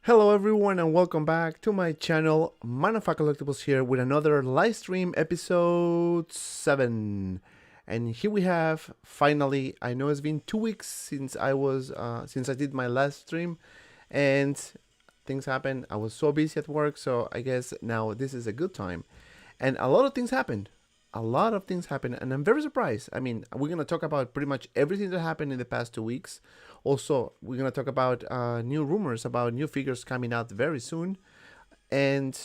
Hello everyone and welcome back to my channel. Manafak Collectibles here with another live stream episode 7. And here we have finally, I know it's been 2 weeks since I did my last stream and things happened. I was so busy at work, so I guess now this is a good time. And a lot of things happened. And I'm very surprised. I mean, we're going to talk about pretty much everything that happened in the past 2 weeks. Also, we're going to talk about new rumors about new figures coming out very soon. And,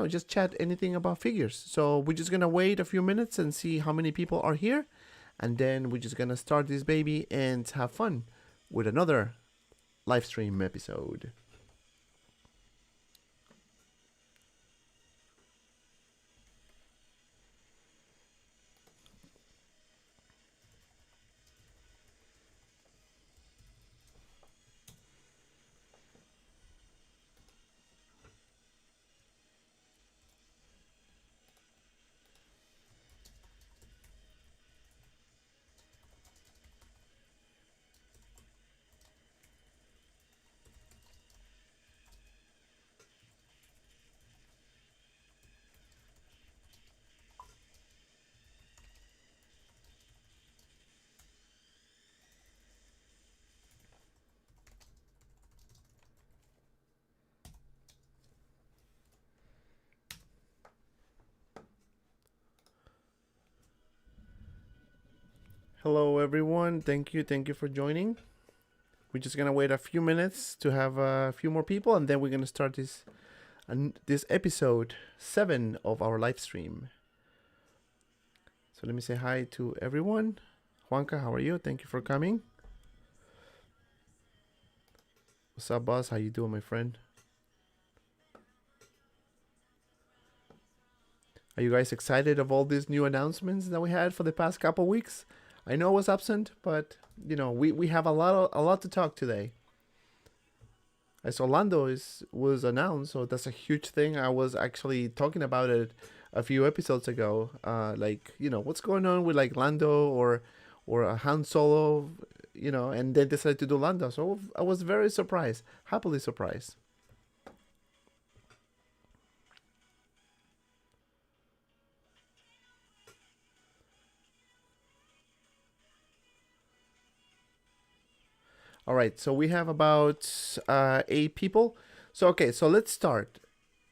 just chat anything about figures. So we're just going to wait a few minutes and see how many people are here. And then we're just going to start this baby and have fun with another live stream episode. Hello everyone, thank you for joining. We're just gonna wait a few minutes to have a few more people, and then we're gonna start this episode 7 of our live stream. So let me say hi to everyone. Juanca, how are you? Thank you for coming. What's up, boss? How you doing, my friend? Are you guys excited of all these new announcements that we had for the past couple weeks? I know I was absent, but we have a lot to talk today. I saw Lando was announced, so that's a huge thing. I was actually talking about it a few episodes ago. What's going on with like Lando or a Han Solo, and they decided to do Lando. So I was very surprised, happily surprised. All right, so we have about 8 people. So okay, so let's start.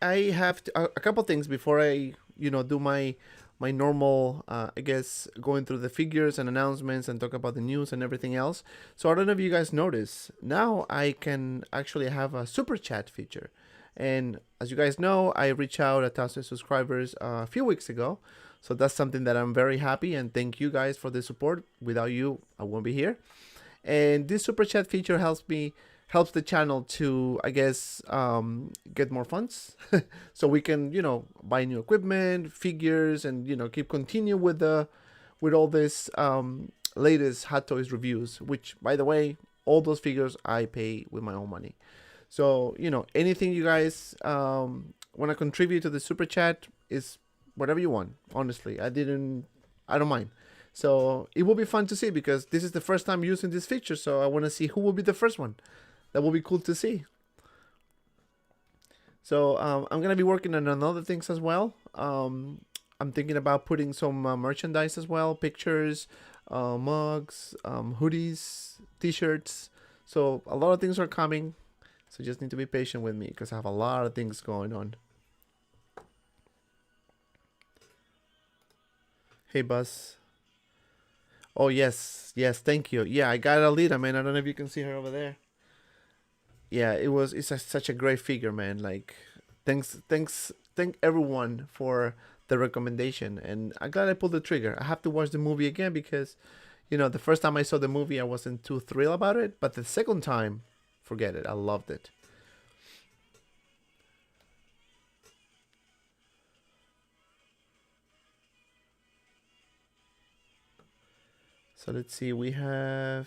I have a couple things before I do my normal I guess going through the figures and announcements and talk about the news and everything else. So I don't know if you guys notice, now I can actually have a super chat feature. And as you guys know, I reached out 1,000 subscribers a few weeks ago. So that's something that I'm very happy, and thank you guys for the support. Without you, I won't be here. And this super chat feature helps the channel to, I guess, get more funds so we can buy new equipment, figures, and continue with all this latest Hot Toys reviews, which, by the way, all those figures I pay with my own money. So anything you guys want to contribute to the super chat is whatever you want. Honestly, I don't mind. So it will be fun to see, because this is the first time using this feature, so I want to see who will be the first one. That will be cool to see. So I'm going to be working on other things as well. I'm thinking about putting some merchandise as well, pictures, mugs, hoodies, t-shirts. So a lot of things are coming, so just need to be patient with me, because I have a lot of things going on. Hey, Buzz. Oh, yes, thank you. Yeah, I got Alita, man. I don't know if you can see her over there. Yeah, it's such a great figure, man. Like, thank everyone for the recommendation, and I'm glad I pulled the trigger. I have to watch the movie again, because the first time I saw the movie I wasn't too thrilled about it, but the second time, forget it, I loved it. So let's see, we have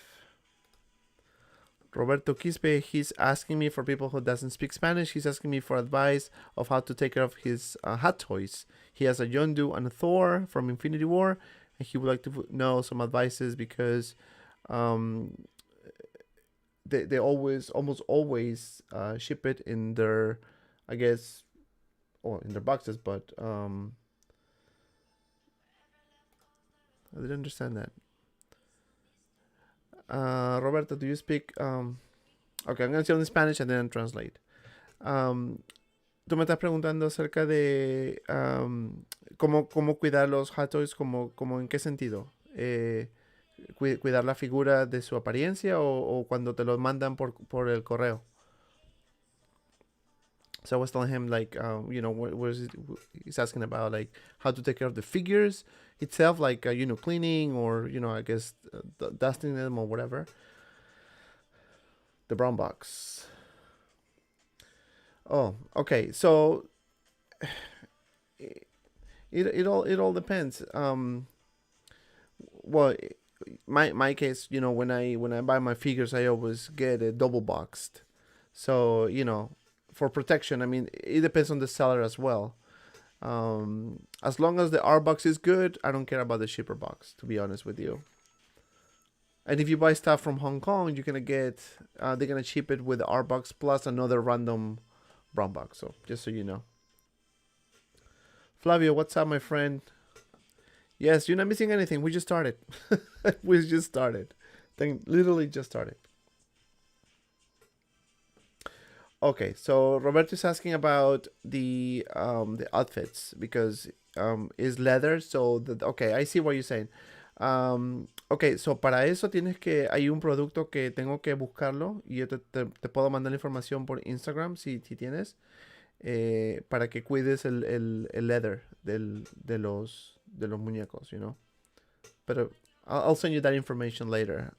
Roberto Quispe. He's asking me, for people who doesn't speak Spanish, he's asking me for advice of how to take care of his Hot Toys. He has a Yondu and a Thor from Infinity War, and he would like to know some advices, because they always almost always ship it in their, I guess, or in their boxes. But I didn't understand that. Roberto, do you speak? Okay, I'm gonna say it in Spanish and then translate. Tú me estás preguntando acerca de cómo cuidar los hot toys, como en qué sentido. Cuidar la figura de su apariencia o cuando te los mandan por el correo. So I was telling him like, he's asking about like how to take care of the figures itself, like cleaning or I guess dusting them or whatever. The brown box. Oh, okay. So it all depends. Well, my case, when I buy my figures, I always get it double boxed. So for protection, I mean, it depends on the seller as well. As long as the R box is good, I don't care about the shipper box, to be honest with you. And if you buy stuff from Hong Kong, you're gonna get they're gonna ship it with the R box plus another random brown box. So just so you know. Flavio, what's up, my friend? Yes, you're not missing anything. We just started. We just started. Literally just started. Okay, so Roberto is asking about the outfits because is leather. So okay, I see what you're saying. Ok, so para eso hay un producto que tengo que buscarlo y yo te puedo mandar la información por Instagram si tienes, para que cuides el leather de los muñecos, Pero I'll send you that information later.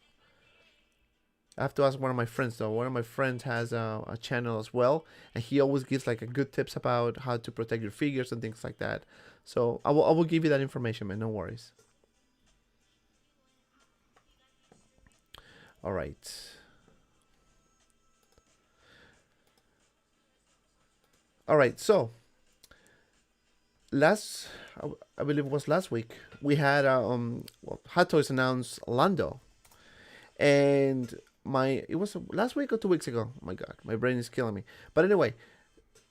I have to ask one of my friends though. One of my friends has a channel as well, and he always gives like a good tips about how to protect your figures and things like that. So I will give you that information, man. No worries. All right. All right. So I believe it was last week, we had Hot Toys announced Lando, and it was last week or 2 weeks ago. Oh my God, my brain is killing me. But anyway,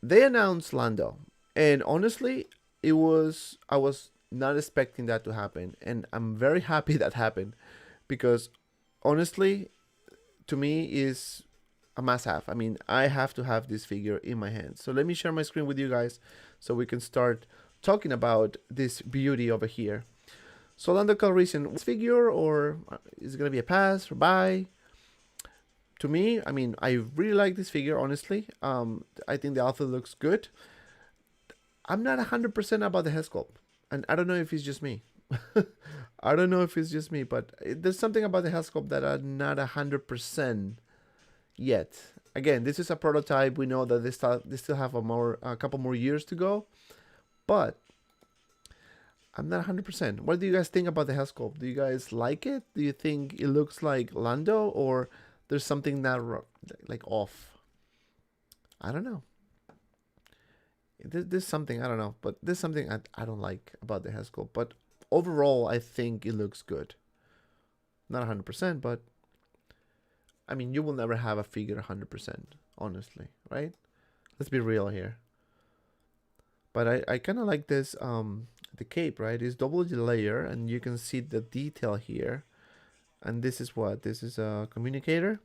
they announced Lando, and honestly, I was not expecting that to happen, and I'm very happy that happened, because honestly, to me is a must-have. I mean, I have to have this figure in my hands. So let me share my screen with you guys so we can start talking about this beauty over here. So Lando Calrissian, this figure, or is it gonna be a pass or buy? To me, I mean, I really like this figure, honestly. I think the outfit looks good. I'm not 100% about the head sculpt, and I don't know if it's just me. I don't know if it's just me, but there's something about the head sculpt that I'm not 100% yet. Again, this is a prototype. We know that they still have a couple more years to go, but I'm not 100%. What do you guys think about the head sculpt? Do you guys like it? Do you think it looks like Lando, or there's something that like off? I don't know. There's something, I don't know, but there's something I don't like about the head sculpt. But overall, I think it looks good. Not 100%, but I mean, you will never have a figure 100%, honestly, right? Let's be real here. But I kind of like this, the cape, right? It's double layer, and you can see the detail here. And this is what? This is a communicator.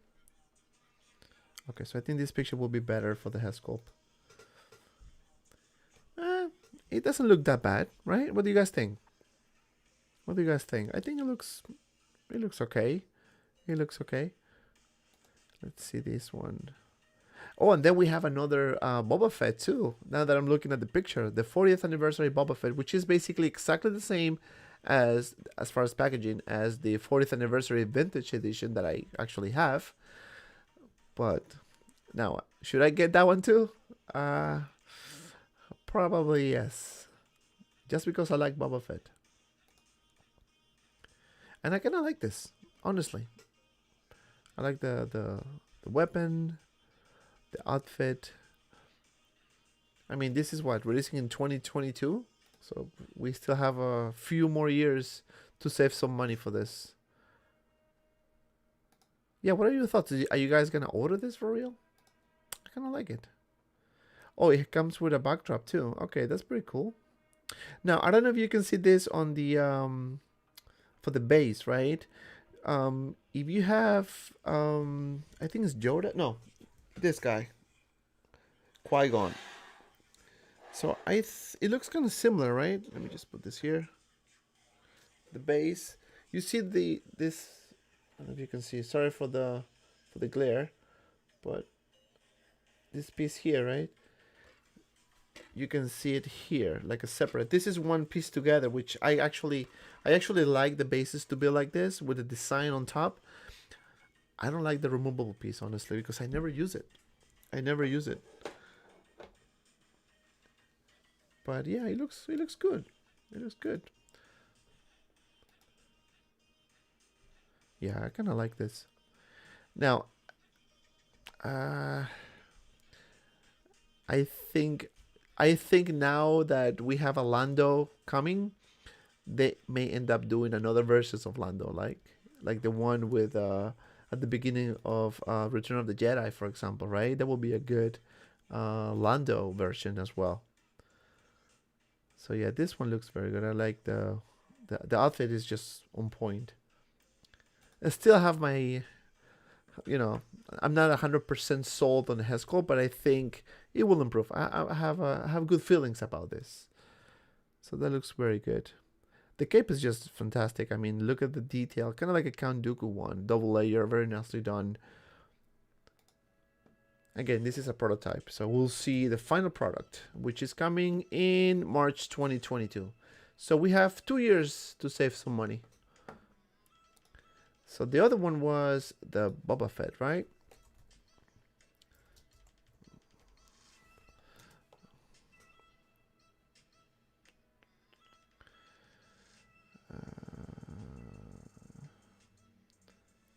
Okay, so I think this picture will be better for the head sculpt. It doesn't look that bad, right? What do you guys think? What do you guys think? I think it looks okay. It looks okay. Let's see this one. Oh, and then we have another Boba Fett too. Now that I'm looking at the picture, the 40th anniversary Boba Fett, which is basically exactly the same as far as packaging as the 40th anniversary vintage edition that I actually have. But now, should I get that one too? Probably yes. Just because I like Boba Fett. And I kind of like this, honestly. I like the weapon, the outfit. I mean, this is what, releasing in 2022? So we still have a few more years to save some money for this. Yeah, what are your thoughts? Are you guys gonna order this for real? I kind of like it. Oh, it comes with a backdrop too. Okay, that's pretty cool. Now, I don't know if you can see this on the for the base, right? If you have I think it's Yoda. No, this guy, Qui-Gon. So it looks kind of similar, right? Let me just put this here. The base. You see this. I don't know if you can see. Sorry for the glare, but this piece here, right? You can see it here, like a separate. This is one piece together, which I actually like the bases to be like this with the design on top. I don't like the removable piece honestly because I never use it. I never use it. But yeah, it looks good. It looks good. Yeah, I kind of like this. Now, uh, I think I think now that we have a Lando coming, they may end up doing another versions of Lando, like the one with at the beginning of Return of the Jedi, for example, right? That will be a good Lando version as well. So yeah, this one looks very good. I like the outfit is just on point. I still have my, I'm not 100% sold on the Hesco, but I think it will improve. I have good feelings about this. So that looks very good. The cape is just fantastic. I mean, look at the detail, kind of like a Count Dooku one, double layer, very nicely done. Again, this is a prototype, so we'll see the final product, which is coming in March 2022. So we have 2 years to save some money. So the other one was the Boba Fett, right?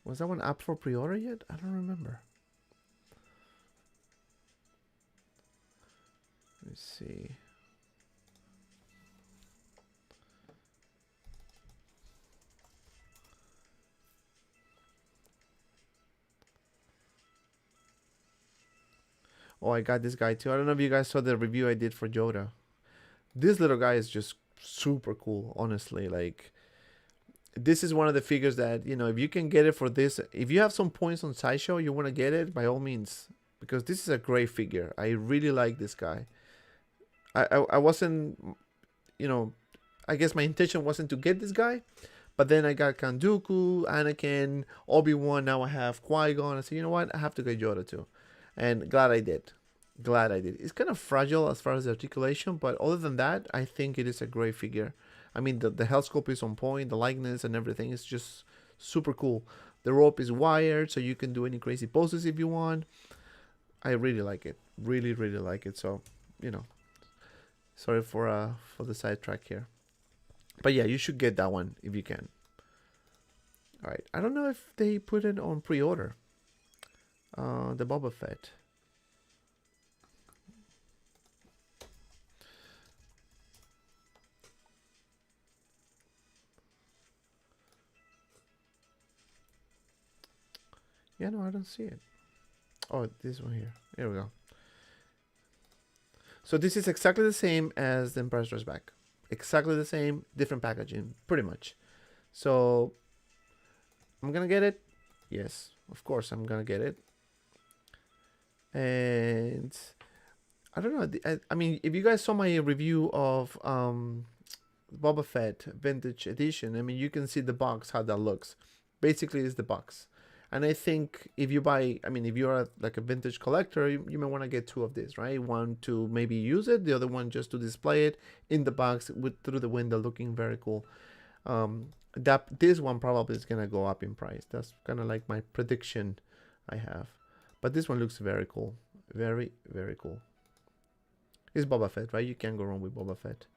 Was that one up for pre-order yet? I don't remember. Let me see. Oh, I got this guy too. I don't know if you guys saw the review I did for Yoda. This little guy is just super cool, honestly. Like, this is one of the figures that, if you can get it for this, if you have some points on Sideshow, you want to get it, by all means. Because this is a great figure. I really like this guy. I wasn't, you know, I guess my intention wasn't to get this guy. But then I got Count Dooku, Anakin, Obi-Wan. Now I have Qui-Gon. I said, you know what? I have to get Yoda too. And glad I did. Glad I did. It's kind of fragile as far as the articulation, but other than that, I think it is a great figure. I mean, the health scope is on point, the likeness and everything is just super cool. The rope is wired, so you can do any crazy poses if you want. I really like it. Really, really like it. So, sorry for the sidetrack here. But yeah, you should get that one if you can. All right. I don't know if they put it on pre-order. The Boba Fett. Yeah, no, I don't see it. Oh, this one here. Here we go. So this is exactly the same as the Emperor's Dress Back. Exactly the same, different packaging, pretty much. So I'm gonna get it. Yes, of course I'm gonna get it. And I don't know. I mean, if you guys saw my review of Boba Fett Vintage Edition, I mean, you can see the box, how that looks. Basically, it's the box. And I think if you buy, I mean, if you're like a vintage collector, you may want to get two of these, right? One to maybe use it, the other one just to display it in the box through the window, looking very cool. This one probably is gonna go up in price. That's kind of like my prediction I have. But this one looks very cool, very very cool. It's Boba Fett, right? You can't go wrong with Boba Fett.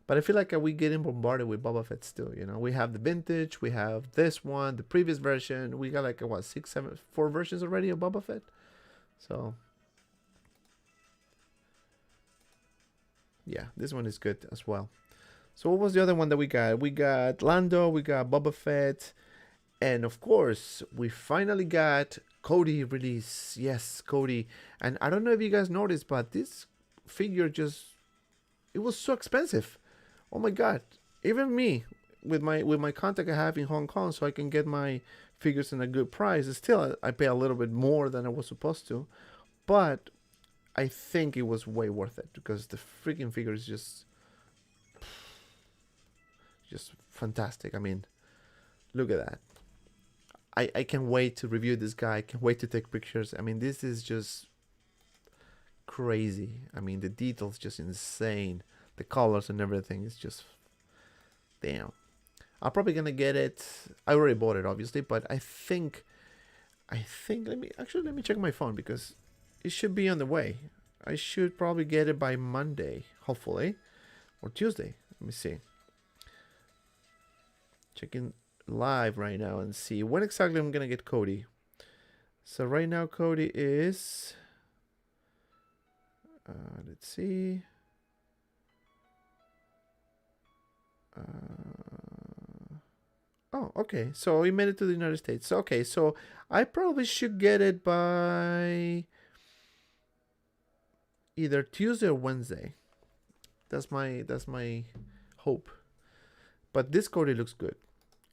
But I feel like we getting bombarded with Boba Fett still. We have the vintage, we have this one, the previous version. We got like what 6, 7, 4 versions already of Boba Fett. So yeah, this one is good as well. So what was the other one that we got? We got Lando, we got Boba Fett, And of course, we finally got Cody release. Yes, Cody. And I don't know if you guys noticed, but this figure just, it was so expensive. Oh my god. Even me with my contact I have in Hong Kong so I can get my figures in a good price. Still I pay a little bit more than I was supposed to. But I think it was way worth it because the freaking figure is just fantastic. I mean, look at that. I can't wait to review this guy. I can't wait to take pictures. I mean, this is just crazy. I mean, the details just insane. The colors and everything is just damn. I'm probably gonna get it. I already bought it, obviously, but I think let me check my phone because it should be on the way. I should probably get it by Monday, hopefully, or Tuesday. Let me see. Checking live right now and see when exactly I'm gonna get Cody. So right now Cody is let's see, oh okay, so he made it to the United States. So, okay, so I probably should get it by either Tuesday or Wednesday. That's my hope. But this Cody looks good,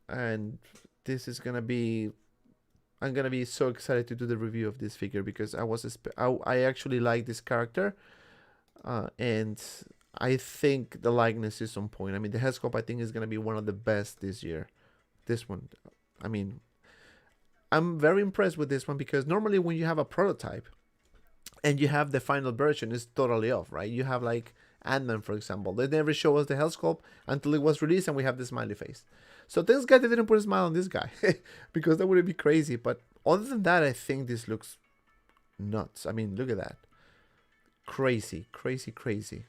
and this is gonna be, I'm gonna be so excited to do the review of this figure because I actually like this character, and I think the likeness is on point. I mean, the head sculpt I think is gonna be one of the best this year. This one, I mean, I'm very impressed with this one because normally when you have a prototype and you have the final version, it's totally off, right? You have like Ant-Man, for example. They never show us the health sculpt until it was released and we have the smiley face. So this guy, they didn't put a smile on this guy because that would be crazy. But other than that, I think this looks nuts. I mean, look at that. Crazy, crazy, crazy.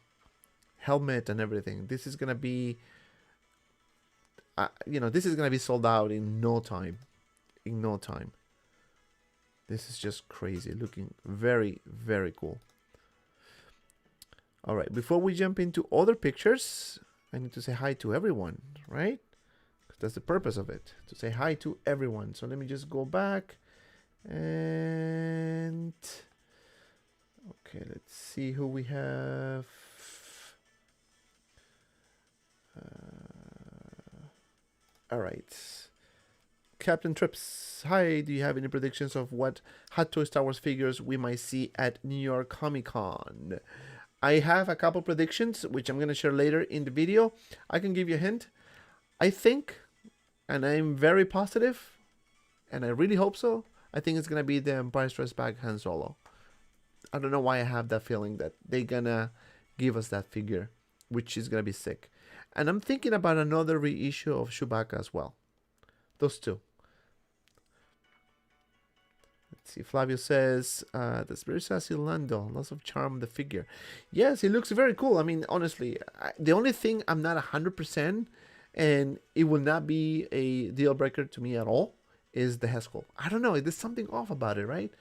Helmet and everything. This is going to be, this is going to be sold out in no time. In no time. This is just crazy. Looking very, very cool. All right, before we jump into other pictures, I need to say hi to everyone, right? That's the purpose of it, to say hi to everyone. So let me just go back and okay, let's see who we have. All right, Captain Trips. Hi, do you have any predictions of what Hot Toy Star Wars figures we might see at New York Comic Con? I have a couple predictions, which I'm going to share later in the video. I can give you a hint. I think, and I'm very positive, and I really hope so, I think it's going to be the Empire Strikes Back Han Solo. I don't know why I have that feeling that they're going to give us that figure, which is going to be sick. And I'm thinking about another reissue of Chewbacca as well. Those two. Let's see, Flavio says, that's very sassy Lando. Lots of charm in the figure. Yes, he looks very cool. I mean, honestly, the only thing I'm not 100%, and it will not be a deal breaker to me at all, is the head sculpt. I don't know, there's something off about it, right?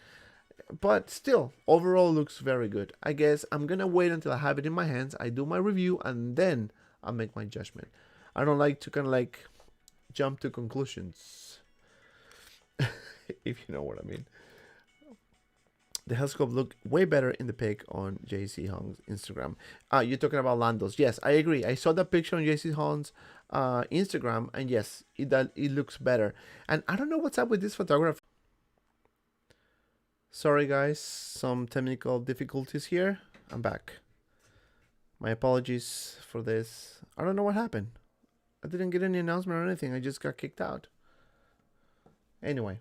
But still, overall looks very good. I guess I'm going to wait until I have it in my hands. I do my review, and then I'll make my judgment. I don't like to kind of like jump to conclusions. If you know what I mean. The health scope look way better in the pic on JC Hong's Instagram. You're talking about Lando's. Yes, I agree. I saw that picture on JC Hong's Instagram, and yes, it looks better. And I don't know what's up with this photographer. Sorry guys, some technical difficulties here. I'm back. My apologies for this. I don't know what happened. I didn't get any announcement or anything. I just got kicked out. Anyway.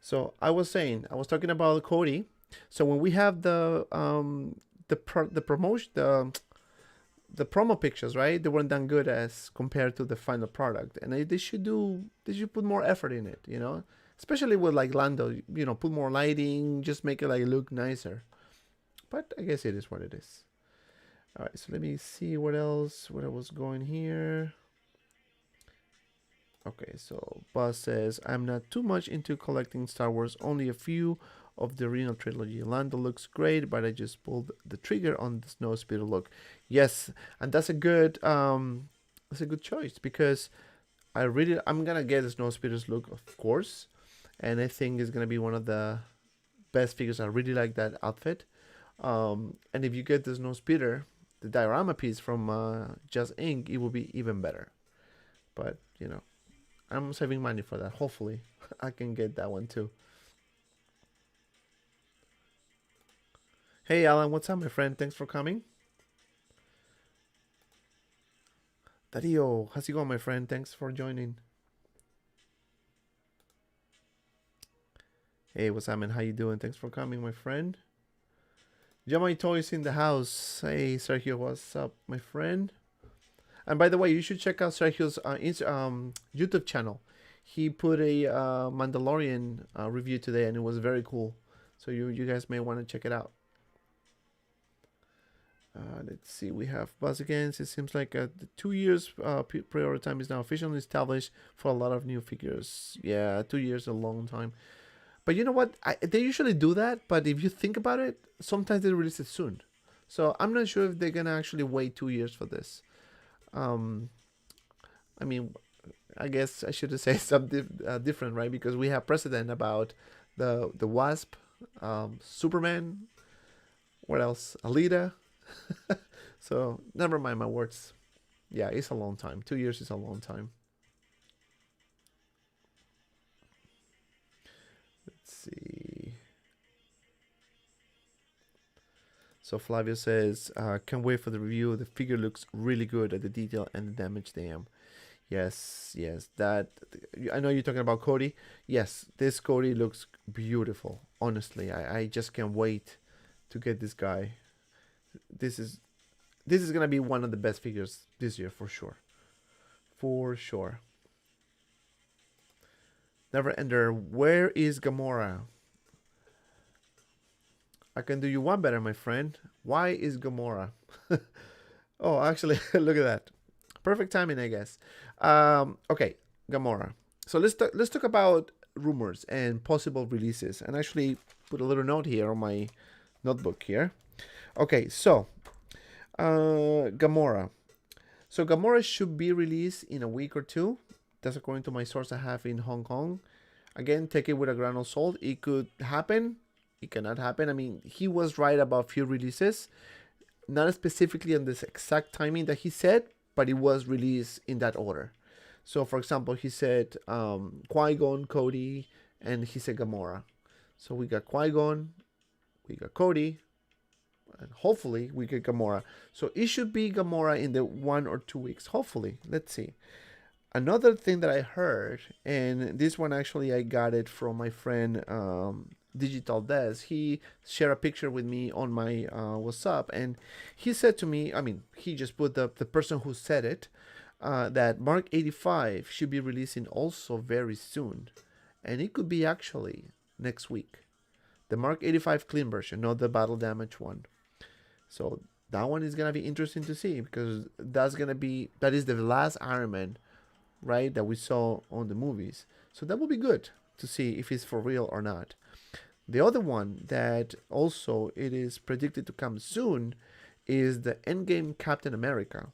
So I was talking about Cody. So when we have the promo pictures, right? They weren't that good as compared to the final product, and they should put more effort in it, you know, especially with like Lando, you know, put more lighting, just make it like look nicer. But I guess it is what it is. All right, so let me see what else. Where I was going here. Okay, so Buzz says, I'm not too much into collecting Star Wars, only a few of the original trilogy. Lando looks great, but I just pulled the trigger on the Snowspeeder look. Yes, and that's a good choice because I'm gonna get the Snowspeeder's look, of course, and I think it's gonna be one of the best figures. I really like that outfit. And if you get the Snowspeeder, the diorama piece from Just Ink, it will be even better. But you know, I'm saving money for that. Hopefully, I can get that one too. Hey Alan, what's up, my friend? Thanks for coming. Dario, how's it going, my friend? Thanks for joining. Hey, what's up, man? How you doing? Thanks for coming, my friend. Jamai Toys in the house. Hey, Sergio, what's up, my friend? And by the way, you should check out Sergio's YouTube channel. He put a Mandalorian review today, and it was very cool. So you guys may want to check it out. Let's see, we have Buzz Against. It seems like the 2 years pre-order time is now officially established for a lot of new figures. Yeah, 2 years is a long time. But you know what? They usually do that, but if you think about it, sometimes they release it soon. So I'm not sure if they're going to actually wait 2 years for this. I mean, I guess I should have said something different, right? Because we have precedent about the Wasp, Superman, what else? Alita. So never mind my words. Yeah, it's a long time. 2 years is a long time. Let's see. So Flavio says, can't wait for the review. The figure looks really good at the detail and the damage they am. Yes, yes. That I know you're talking about Cody. Yes, this Cody looks beautiful. Honestly, I just can't wait to get this guy. This is gonna be one of the best figures this year for sure. For sure. Never Ender, where is Gamora? I can do you one better, my friend. Why is Gamora? Oh, actually, look at that. Perfect timing, I guess. Okay, Gamora. So let's talk about rumors and possible releases, and actually put a little note here on my notebook here. Okay, so Gamora. So Gamora should be released in a week or two. That's according to my source I have in Hong Kong. Again, take it with a grain of salt. It could happen. It cannot happen. I mean, he was right about few releases. Not specifically on this exact timing that he said, but it was released in that order. So, for example, he said Qui-Gon, Cody, and he said Gamora. So we got Qui-Gon, we got Cody, and hopefully we get Gamora. So it should be Gamora in the 1 or 2 weeks. Hopefully. Let's see. Another thing that I heard, and this one actually I got it from my friend Digital Des. He shared a picture with me on my WhatsApp, and he said to me, I mean, he just put the person who said it, that Mark 85 should be releasing also very soon. And it could be actually next week. The Mark 85 clean version, not the battle damage one. So that one is going to be interesting to see, because that is the last Iron Man, right, that we saw on the movies. So that will be good to see if it's for real or not. The other one that also it is predicted to come soon is the Endgame Captain America.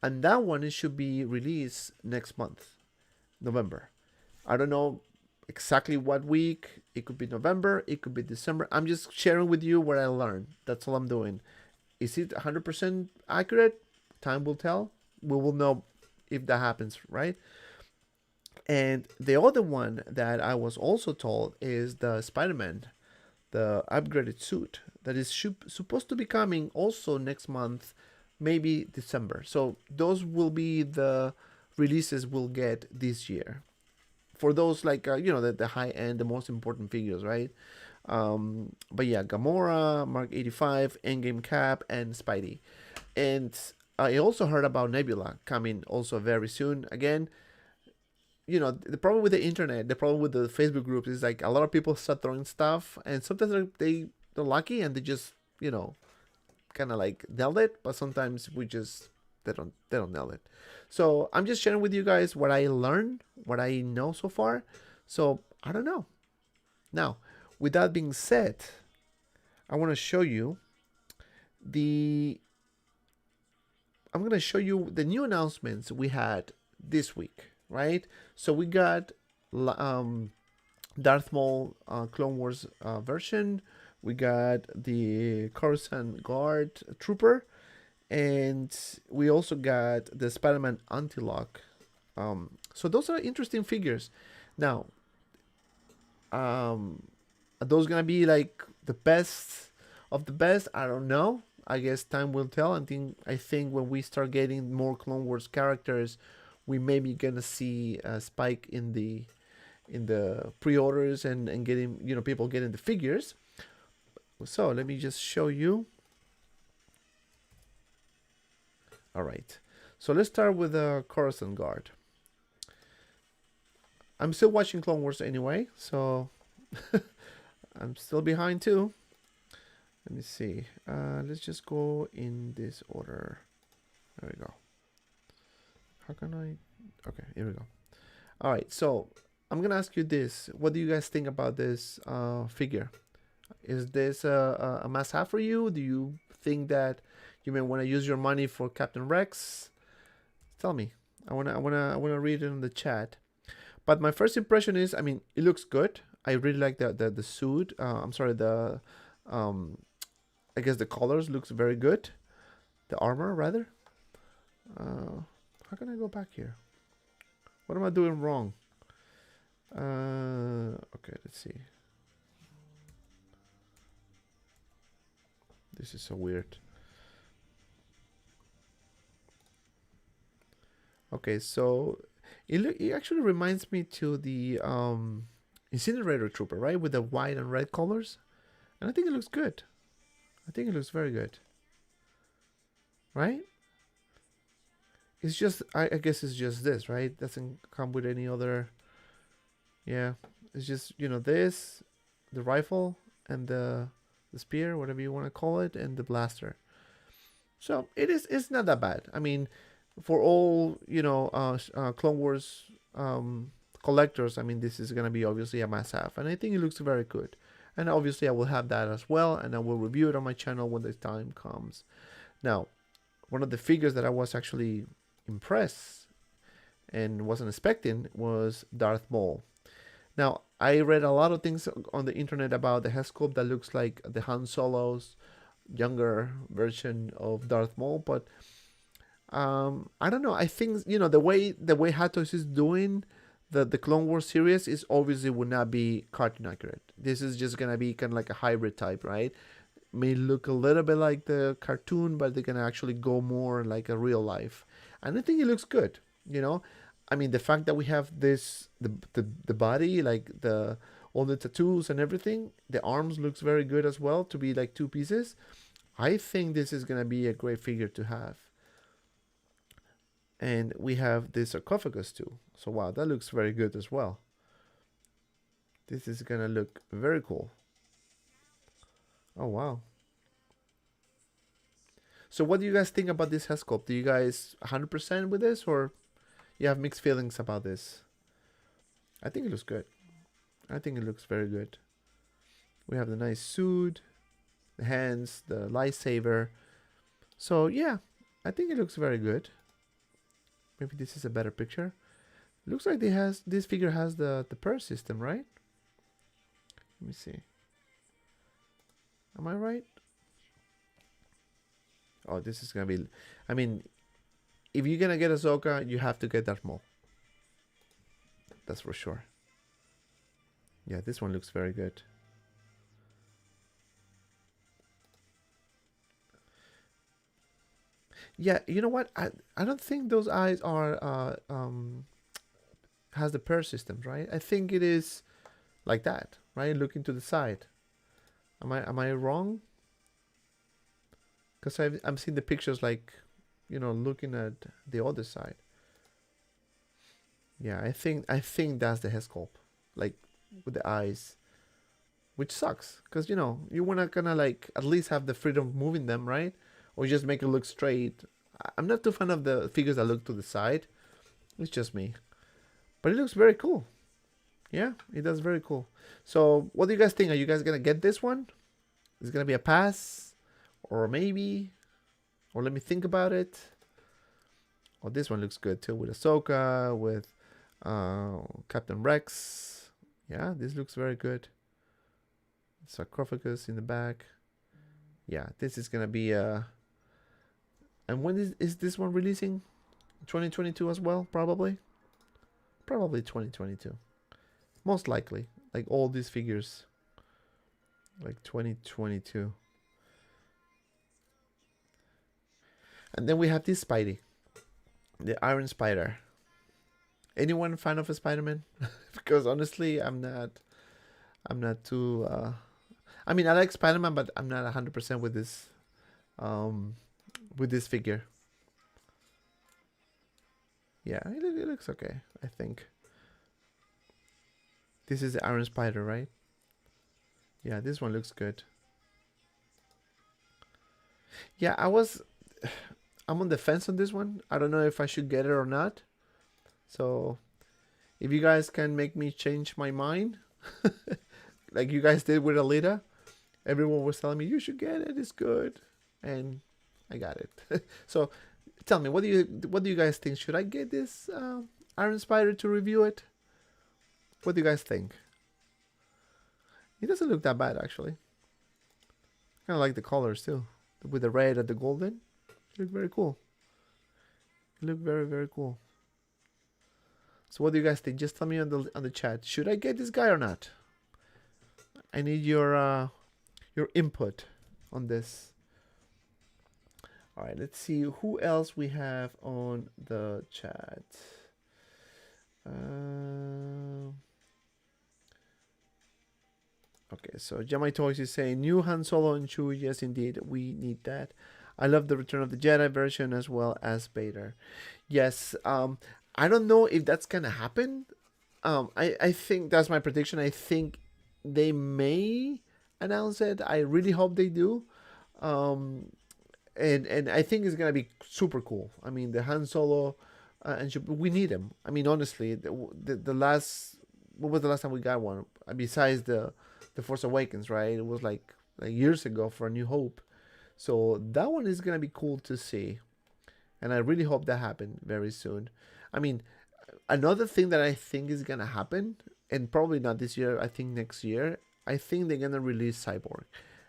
And that one it should be released next month, November. I don't know exactly what week. It could be November, it could be December. I'm just sharing with you what I learned. That's all I'm doing. Is it 100% accurate? Time will tell. We will know if that happens, right? And the other one that I was also told is the Spider-Man, the upgraded suit that is supposed to be coming also next month, maybe December. So those will be the releases we'll get this year. For those like, the high end, the most important figures, right? But yeah, Gamora, Mark 85, Endgame Cap, and Spidey. And I also heard about Nebula coming also very soon. Again, the problem with the internet, the problem with the Facebook groups is like a lot of people start throwing stuff, and sometimes they're lucky and they just, kind of like nailed it, but sometimes they don't nail it. So I'm just sharing with you guys what I learned, what I know so far. So I don't know. Now, with that being said, I want to show you I'm going to show you the new announcements we had this week. right? So we got Darth Maul Clone Wars version. We got the Coruscant Guard Trooper, and we also got the Spider-Man Anti-Lock. So those are interesting figures. Now, are those gonna be like the best of the best? I don't know. I guess time will tell. I think when we start getting more Clone Wars characters, we may be gonna see a spike in the pre-orders and getting people getting the figures. So let me just show you. All right. So let's start with the Coruscant Guard. I'm still watching Clone Wars anyway, so I'm still behind too. Let me see. Let's just go in this order. There we go. How can I? Okay, here we go. All right, so I'm gonna ask you this: what do you guys think about this figure? Is this a must-have for you? Do you think that you may want to use your money for Captain Rex? Tell me. I wanna read it in the chat. But my first impression is, I mean, it looks good. I really like the suit. I'm sorry, the I guess the colors looks very good. The armor, rather. How can I go back here? What am I doing wrong? Okay, let's see. This is so weird. Okay, so it actually reminds me to the Incinerator Trooper, right? With the white and red colors. And I think it looks good. I think it looks very good. Right? It's just, I guess it's just this, right? Doesn't come with any other. Yeah. It's just, this, the rifle, and the spear, whatever you want to call it, and the blaster. So it's not that bad. I mean, for all, Clone Wars collectors, I mean, this is going to be obviously a must-have. And I think it looks very good. And obviously I will have that as well, and I will review it on my channel when the time comes. Now, one of the figures that I was actually impressed and wasn't expecting was Darth Maul. Now, I read a lot of things on the internet about the head sculpt that looks like the Han Solo's younger version of Darth Maul, but I don't know. I think the way HAWKWARZ is doing the Clone Wars series is obviously would not be cartoon accurate. This is just gonna be kind of like a hybrid type, right? May look a little bit like the cartoon, but they're gonna actually go more like a real life, and I think it looks good. I mean, the fact that we have this the body, like all the tattoos and everything, the arms looks very good as well to be like two pieces. I think this is gonna be a great figure to have. And we have the sarcophagus too. So wow, that looks very good as well. This is gonna look very cool. Oh wow. So what do you guys think about this head sculpt? Do you guys 100% with this, or you have mixed feelings about this? I think it looks good. I think it looks very good. We have the nice suit, the hands, the lightsaber. So yeah, I think it looks very good. Maybe this is a better picture. Looks like this figure has the purse system, right? Let me see. Am I right? Oh, this is gonna be. I mean, if you're gonna get Ahsoka, you have to get Darth Maul. That's for sure. Yeah, this one looks very good. Yeah, you know what? I don't think those eyes are has the pair system, right? I think it is like that, right? Looking to the side. Am I wrong? Because I'm seeing the pictures like, looking at the other side. Yeah, I think that's the head sculpt, like with the eyes, which sucks because you wanna kind of like at least have the freedom of moving them, right? Or just make it look straight. I'm not too fan of the figures that look to the side. It's just me. But it looks very cool. Yeah, it does very cool. So what do you guys think? Are you guys going to get this one? Is it going to be a pass? Or maybe? Or let me think about it. Oh, this one looks good too. With Ahsoka, with Captain Rex. Yeah, this looks very good. Sarcophagus in the back. Yeah, this is gonna be and when is this one releasing? 2022 as well, probably. Probably 2022. Most likely. Like all these figures. Like 2022. And then we have this Spidey. The Iron Spider. Anyone fan of a Spider-Man? Because honestly, I'm not too I mean, I like Spider-Man, but I'm not 100% with this figure. Yeah, it looks okay, I think. This is the Iron Spider, right? Yeah, this one looks good. Yeah, I'm on the fence on this one. I don't know if I should get it or not. So, if you guys can make me change my mind, like you guys did with Alita, everyone was telling me you should get it. It's good, and I got it. So, tell me, what do you guys think? Should I get this Iron Spider to review it? What do you guys think? It doesn't look that bad actually. Kind of like the colors too, with the red and the golden. It look very cool. It look very, very cool. So what do you guys think? Just tell me on the chat. Should I get this guy or not? I need your input on this. All right, let's see who else we have on the chat. Okay, so Jamai Toys is saying new Han Solo and Chewie. Yes, indeed, we need that. I love the Return of the Jedi version as well as Vader. Yes, I don't know if that's gonna happen. I think that's my prediction. I think they may announce it. I really hope they do. And I think it's gonna be super cool. I mean, the Han Solo and we need him. I mean, honestly, the last, what was the last time we got one besides the Force Awakens, right? It was like years ago for A New Hope. So that one is gonna be cool to see, and I really hope that happens very soon. I mean, another thing that I think is gonna happen, and probably not this year, I think next year, I think they're gonna release Cyborg,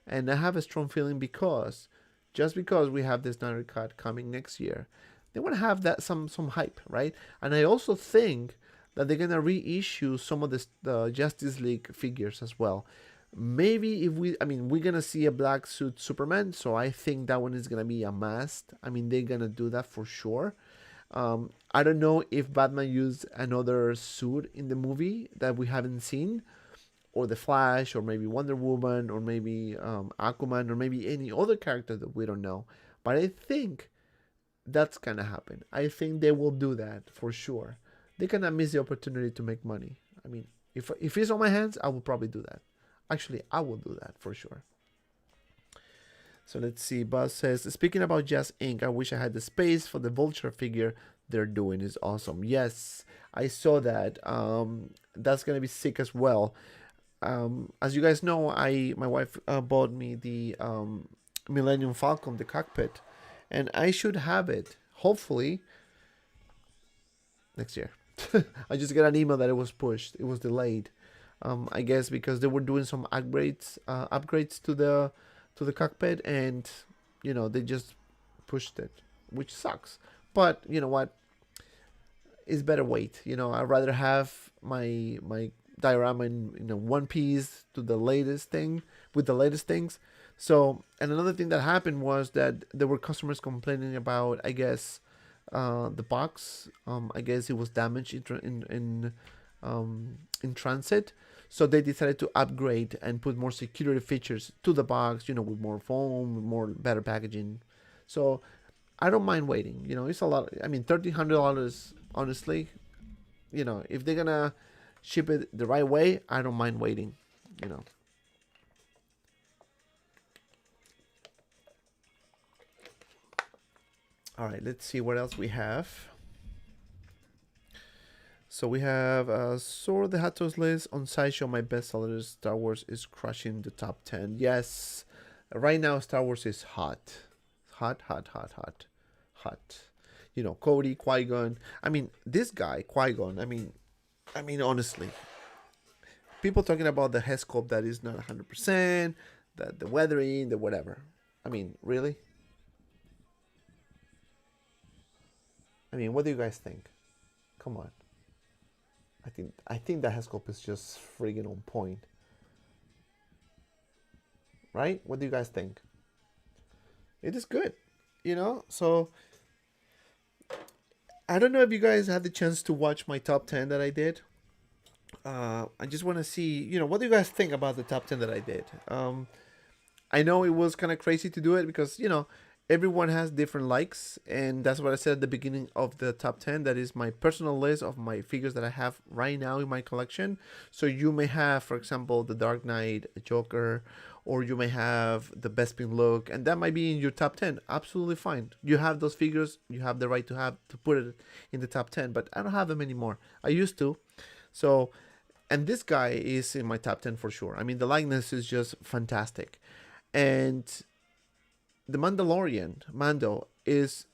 and I have a strong feeling because just because we have this Snyder Cut coming next year, they want to have that some hype, right? And I also think that they're gonna reissue some of the Justice League figures as well. Maybe if we're gonna see a black suit Superman, so I think that one is gonna be a must. I mean, they're gonna do that for sure. I don't know if Batman used another suit in the movie that we haven't seen, or the Flash, or maybe Wonder Woman, or maybe Aquaman, or maybe any other character that we don't know. But I think that's gonna happen. I think they will do that for sure. They cannot miss the opportunity to make money. I mean, if it's on my hands, I will probably do that. Actually, I will do that for sure. So let's see. Buzz says, speaking about Just Inc., I wish I had the space for the Vulture figure they're doing is awesome. Yes, I saw that. That's gonna be sick as well. As you guys know, my wife bought me the Millennium Falcon, the cockpit, and I should have it hopefully next year. I just got an email that it was pushed. It was delayed. I guess because they were doing some upgrades to the cockpit, and they just pushed it, which sucks. But you know what? It's better wait. I'd rather have my diorama in one piece to the latest thing with the latest things. So, and another thing that happened was that there were customers complaining about, I guess, the box. I guess it was damaged in transit. So they decided to upgrade and put more security features to the box, with more foam, more better packaging. So I don't mind waiting. It's a lot. I mean, $1,300, honestly. If they're gonna ship it the right way, I don't mind waiting. All right, let's see what else we have. So we have Sword the Hattos list on SciShow. My bestsellers, Star Wars is crushing the top 10. Yes, right now Star Wars is hot. Hot. You know, Cody, Qui-Gon. I mean, this guy, Qui-Gon. I mean, honestly, people talking about the head sculpt that is not 100%, the weathering, the whatever. I mean, really? I mean, what do you guys think? Come on. I think that head sculpt is just friggin' on point, right? What do you guys think? It is good, you know. So I don't know if you guys had the chance to watch my top 10 that I did. I just want to see, what do you guys think about the top 10 that I did? I know it was kind of crazy to do it because, everyone has different likes. And that's what I said at the beginning of the top 10. That is my personal list of my figures that I have right now in my collection. So you may have, for example, the Dark Knight, Joker, or you may have the Bespin look, and that might be in your top 10. Absolutely fine. You have those figures. You have the right to put it in the top 10, but I don't have them anymore. I used to. So, and this guy is in my top 10 for sure. I mean, the likeness is just fantastic. And the Mandalorian, Mando, is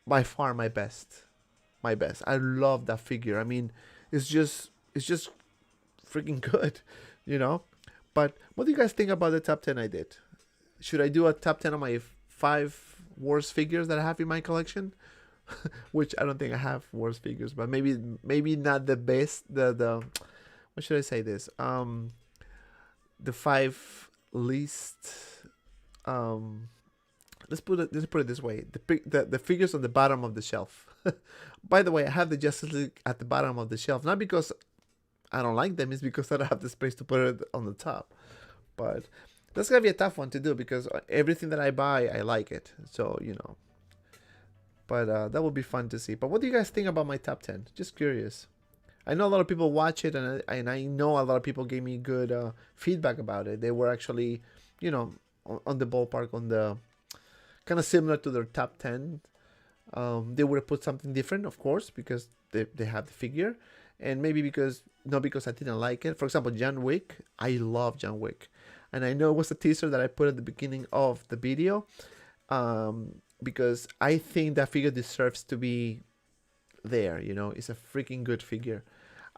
by far my best. My best. I love that figure. I mean, it's just freaking good, you know? But what do you guys think about the top 10 I did? Should I do a top 10 of my 5 worst figures that I have in my collection? Which I don't think I have worst figures, but maybe not the best. The what should I say this? The 5 least. Um, let's put it this way: the figures on the bottom of the shelf. By the way, I have the Justice League at the bottom of the shelf, not because I don't like them, it's because I don't have the space to put it on the top. But that's gonna be a tough one to do because everything that I buy, I like it. So But that would be fun to see. But what do you guys think about my top 10? Just curious. I know a lot of people watch it, and I know a lot of people gave me good feedback about it. They were actually, on the ballpark, on the kind of similar to their top 10. They would have put something different, of course, because they have the figure. And maybe not because I didn't like it. For example, John Wick. I love John Wick. And I know it was a teaser that I put at the beginning of the video. Because I think that figure deserves to be there. It's a freaking good figure.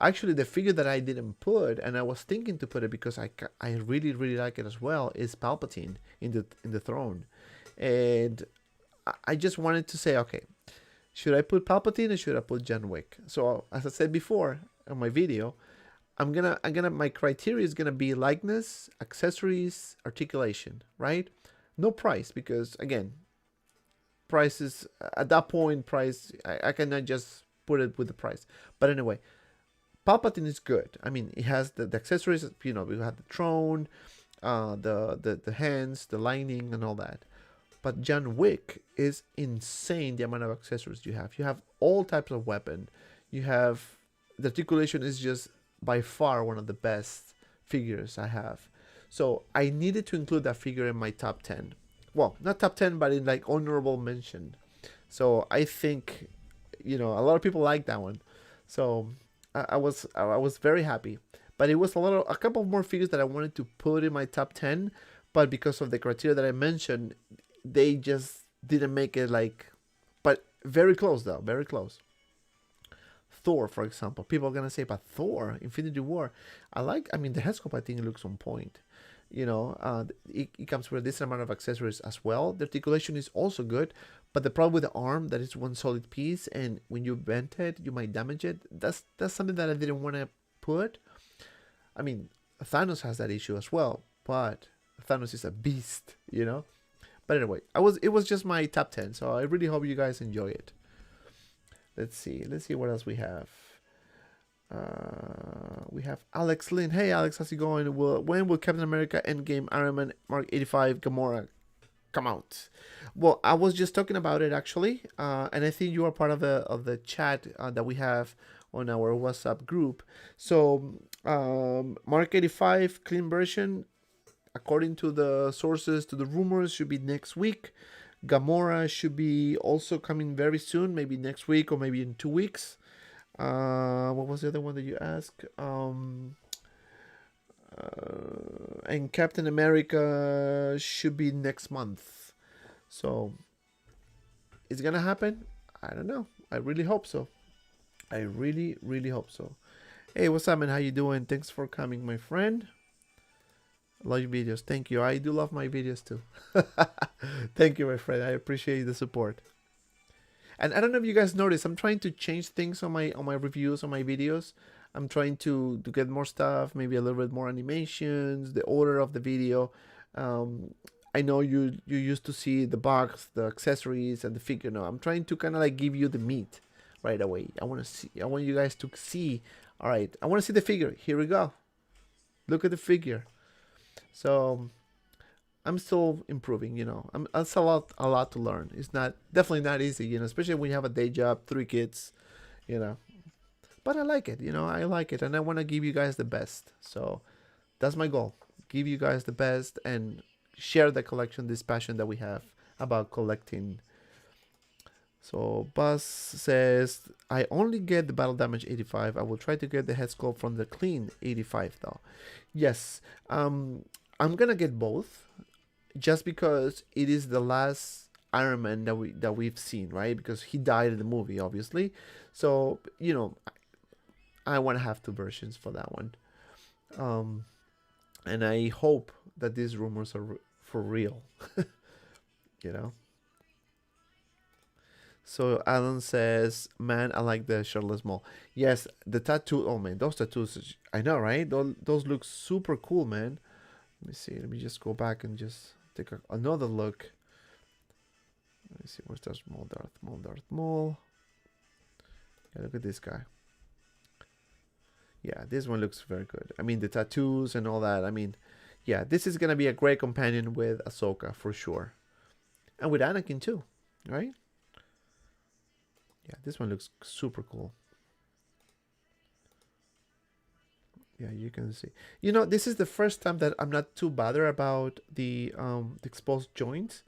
Actually, the figure that I didn't put, and I was thinking to put it because I really really like it as well, is Palpatine in the throne, and I just wanted to say, okay, should I put Palpatine or should I put John Wick? So as I said before on my video, my criteria is gonna be likeness, accessories, articulation, right? No price, because again, prices at that point, I cannot just put it with the price. But anyway, Palpatine is good. I mean, it has the accessories. We have the throne, the hands, the lining, and all that. But John Wick is insane. The amount of accessories you have. You have all types of weapon. You have the articulation is just by far one of the best figures I have. So I needed to include that figure in my top 10. Well, not top 10, but in like honorable mention. So I think, a lot of people like that one. So I was very happy. But it was a couple more figures that I wanted to put in my top 10, but because of the criteria that I mentioned, they just didn't make it but very close though, very close. Thor, for example. People are gonna say, but Thor, Infinity War. The head sculpt, I think it looks on point. It comes with a decent amount of accessories as well. The articulation is also good, but the problem with the arm, that is one solid piece, and when you bend it, you might damage it. That's something that I didn't want to put. I mean, Thanos has that issue as well, but Thanos is a beast, But anyway, it was just my top 10, so I really hope you guys enjoy it. Let's see what else we have. We have Alex Lynn. Hey Alex, how's it going? When will Captain America Endgame Iron Man Mark 85 Gamora come out? Well, I was just talking about it actually, and I think you are part of the chat that we have on our WhatsApp group. So Mark 85 clean version, according to the sources, to the rumors, should be next week. Gamora should be also coming very soon, maybe next week or maybe in 2 weeks. What was the other one that you asked? And Captain America should be next month. So, it's gonna happen? I don't know. I really hope so. I really, really hope so. Hey, what's up, man? How you doing? Thanks for coming, my friend. Love your videos. Thank you. I do love my videos too. Thank you, my friend. I appreciate the support. And I don't know if you guys noticed, I'm trying to change things on my reviews, on my videos. I'm trying to get more stuff, maybe a little bit more animations, the order of the video. I know you used to see the box, the accessories, and the figure. No, I'm trying to kind of like give you the meat right away. I want to see. I want you guys to see. All right, I want to see the figure. Here we go. Look at the figure. So I'm still improving. You know, it's a lot to learn. It's not definitely not easy. You know, especially when you have a day job, 3 kids. You know, but I like it. You know, I like it, and I want to give you guys the best. So that's my goal. Give you guys the best and share the collection, this passion that we have about collecting. So Buzz says, I only get the battle damage 85. I will try to get the head sculpt from the clean 85 though. Yes, I'm gonna get both, just because it is the last Iron Man that we've seen, right? Because he died in the movie, obviously. So you know, I want to have 2 versions for that one. And I hope that these rumors are for real. You know. So Alan says, "Man, I like the shirtless mole." Yes, the tattoo. Oh man, those tattoos. I know, right? Those look super cool, man. Let me see. Let me just go back and just take another look. Let me see. Where's that mole? Darth Mole. Yeah, look at this guy. Yeah, this one looks very good. I mean, the tattoos and all that. I mean, yeah, this is gonna be a great companion with Ahsoka for sure, and with Anakin too, right? Yeah, this one looks super cool. Yeah, you can see. You know, this is the first time that I'm not too bothered about the exposed joints,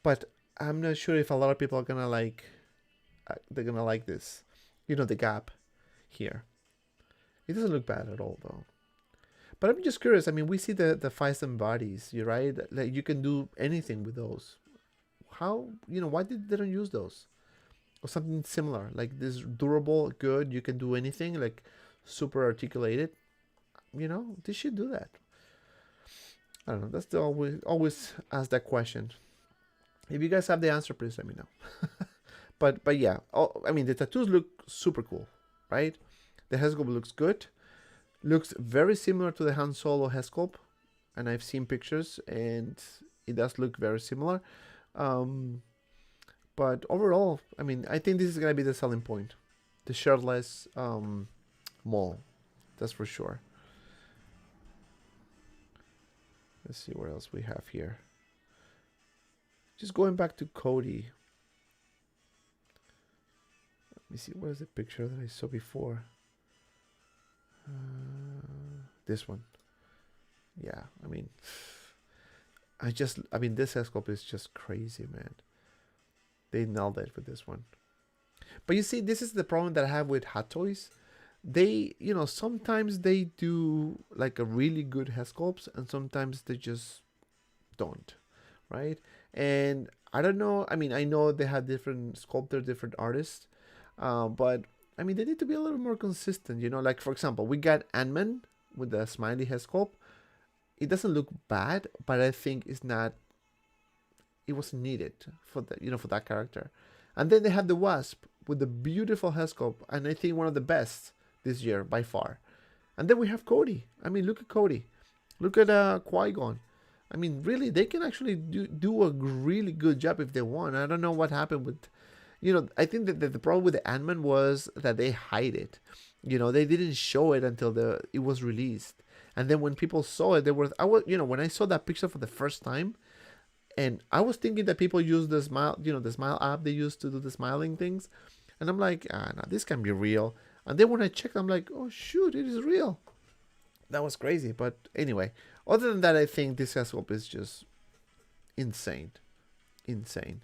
but I'm not sure if a lot of people are gonna like. They're gonna like this. You know, the gap here. It doesn't look bad at all, though. But I'm just curious. I mean, we see the Phison bodies, you're right. Like you can do anything with those. How, you know, why did they don't use those? Or something similar, like this durable, good, you can do anything, like super articulated. You know, they should do that. I don't know. That's the always ask that question. If you guys have the answer, please let me know. but yeah, I mean the tattoos look super cool, right? The head sculpt looks good. Looks very similar to the Han Solo head sculpt, and I've seen pictures, and it does look very similar. But overall, I mean, I think this is gonna be the selling point, the shirtless mole. That's for sure. Let's see what else we have here. Just going back to Cody. Let me see. Where's the picture that I saw before? This one. Yeah, I mean, I mean, this scope is just crazy, man. They nailed it with this one. But you see, this is the problem that I have with Hot Toys. They, you know, sometimes they do like a really good head sculpts, and sometimes they just don't, right? And I don't know. I mean, I know they have different sculptors, different artists, but I mean, they need to be a little more consistent. You know, like for example, we got Ant-Man with the smiley head sculpt. It doesn't look bad, but I think it's not. It wasn't needed for the, you know, for that character. And then they have the Wasp with the beautiful head sculpt, and I think one of the best this year by far. And then we have Cody. I mean, look at Cody. Look at Qui-Gon. I mean, really, they can actually do a really good job if they want. I don't know what happened with, you know, I think that the problem with the Ant-Man was that they hide it. You know, they didn't show it until it was released. And then when people saw it, you know, when I saw that picture for the first time, and I was thinking that people use the smile, you know, the smile app they use to do the smiling things. And I'm like, no, this can be real. And then when I checked, I'm like, oh shoot, it is real. That was crazy. But anyway, other than that, I think this scope is just insane. Insane.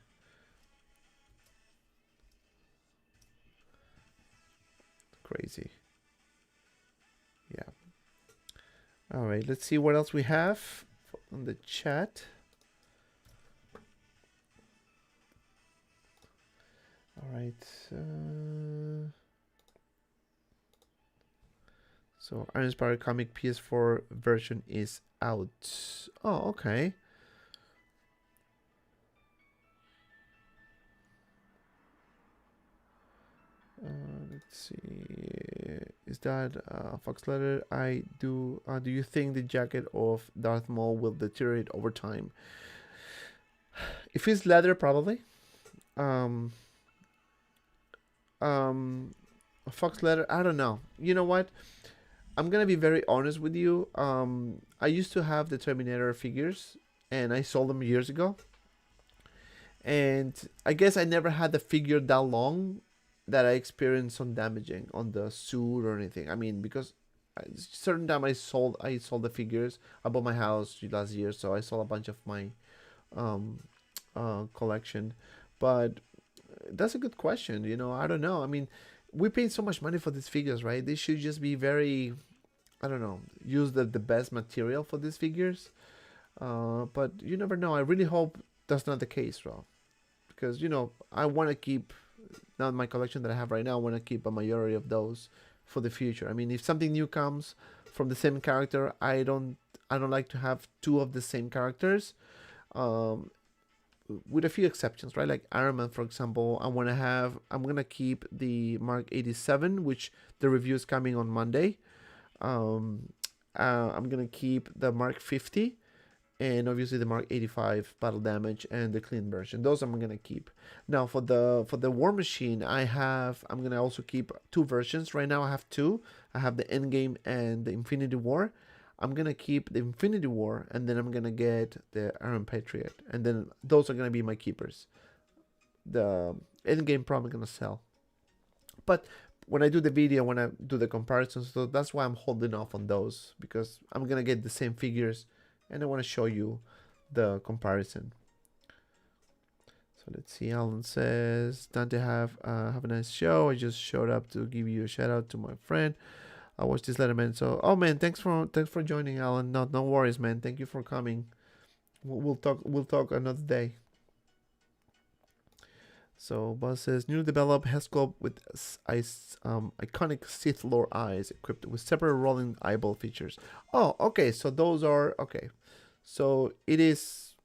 Crazy. Yeah. All right, let's see what else we have on the chat. All right. So Iron Inspired Comic PS4 version is out. Oh, okay. Let's see. Is that Fox Letter? I do. Do you think the jacket of Darth Maul will deteriorate over time? If it's leather, probably. Um, Fox Letter. I don't know. You know what? I'm gonna be very honest with you. I used to have the Terminator figures, and I sold them years ago. And I guess I never had the figure that long that I experienced some damaging on the suit or anything. I mean, because certain time I sold the figures. I bought my house last year, so I sold a bunch of my um, collection. But that's a good question. I don't know. I mean, we paid so much money for these figures, right? They should just be very, I don't know, use the best material for these figures. But you never know. I really hope that's not the case, Rob. Because I want to keep, not my collection that I have right now. I want to keep a majority of those for the future. I mean, if something new comes from the same character, I don't like to have two of the same characters. Um, with a few exceptions, right? Like Iron Man, for example, I'm gonna keep the Mark 87, which the review is coming on Monday. I'm gonna keep the Mark 50, and obviously the Mark 85 battle damage and the clean version. Those I'm gonna keep. Now for the War Machine, I'm gonna also keep two versions. Right now I have two. I have the Endgame and the Infinity War. I'm gonna keep the Infinity War, and then I'm gonna get the Iron Patriot, and then those are gonna be my keepers. The Endgame probably gonna sell, but when I do the video, when I do the comparisons, so that's why I'm holding off on those, because I'm gonna get the same figures, and I want to show you the comparison. So let's see. Alan says, Dante, have a nice show. I just showed up to give you a shout out to my friend. I watched this letter, man. So, oh man, thanks for joining, Alan. No worries, man. Thank you for coming. We'll talk another day. So Buzz says, new developed head sculpt with iconic Sith Lord eyes equipped with separate rolling eyeball features. Oh, okay. So those are okay. So it is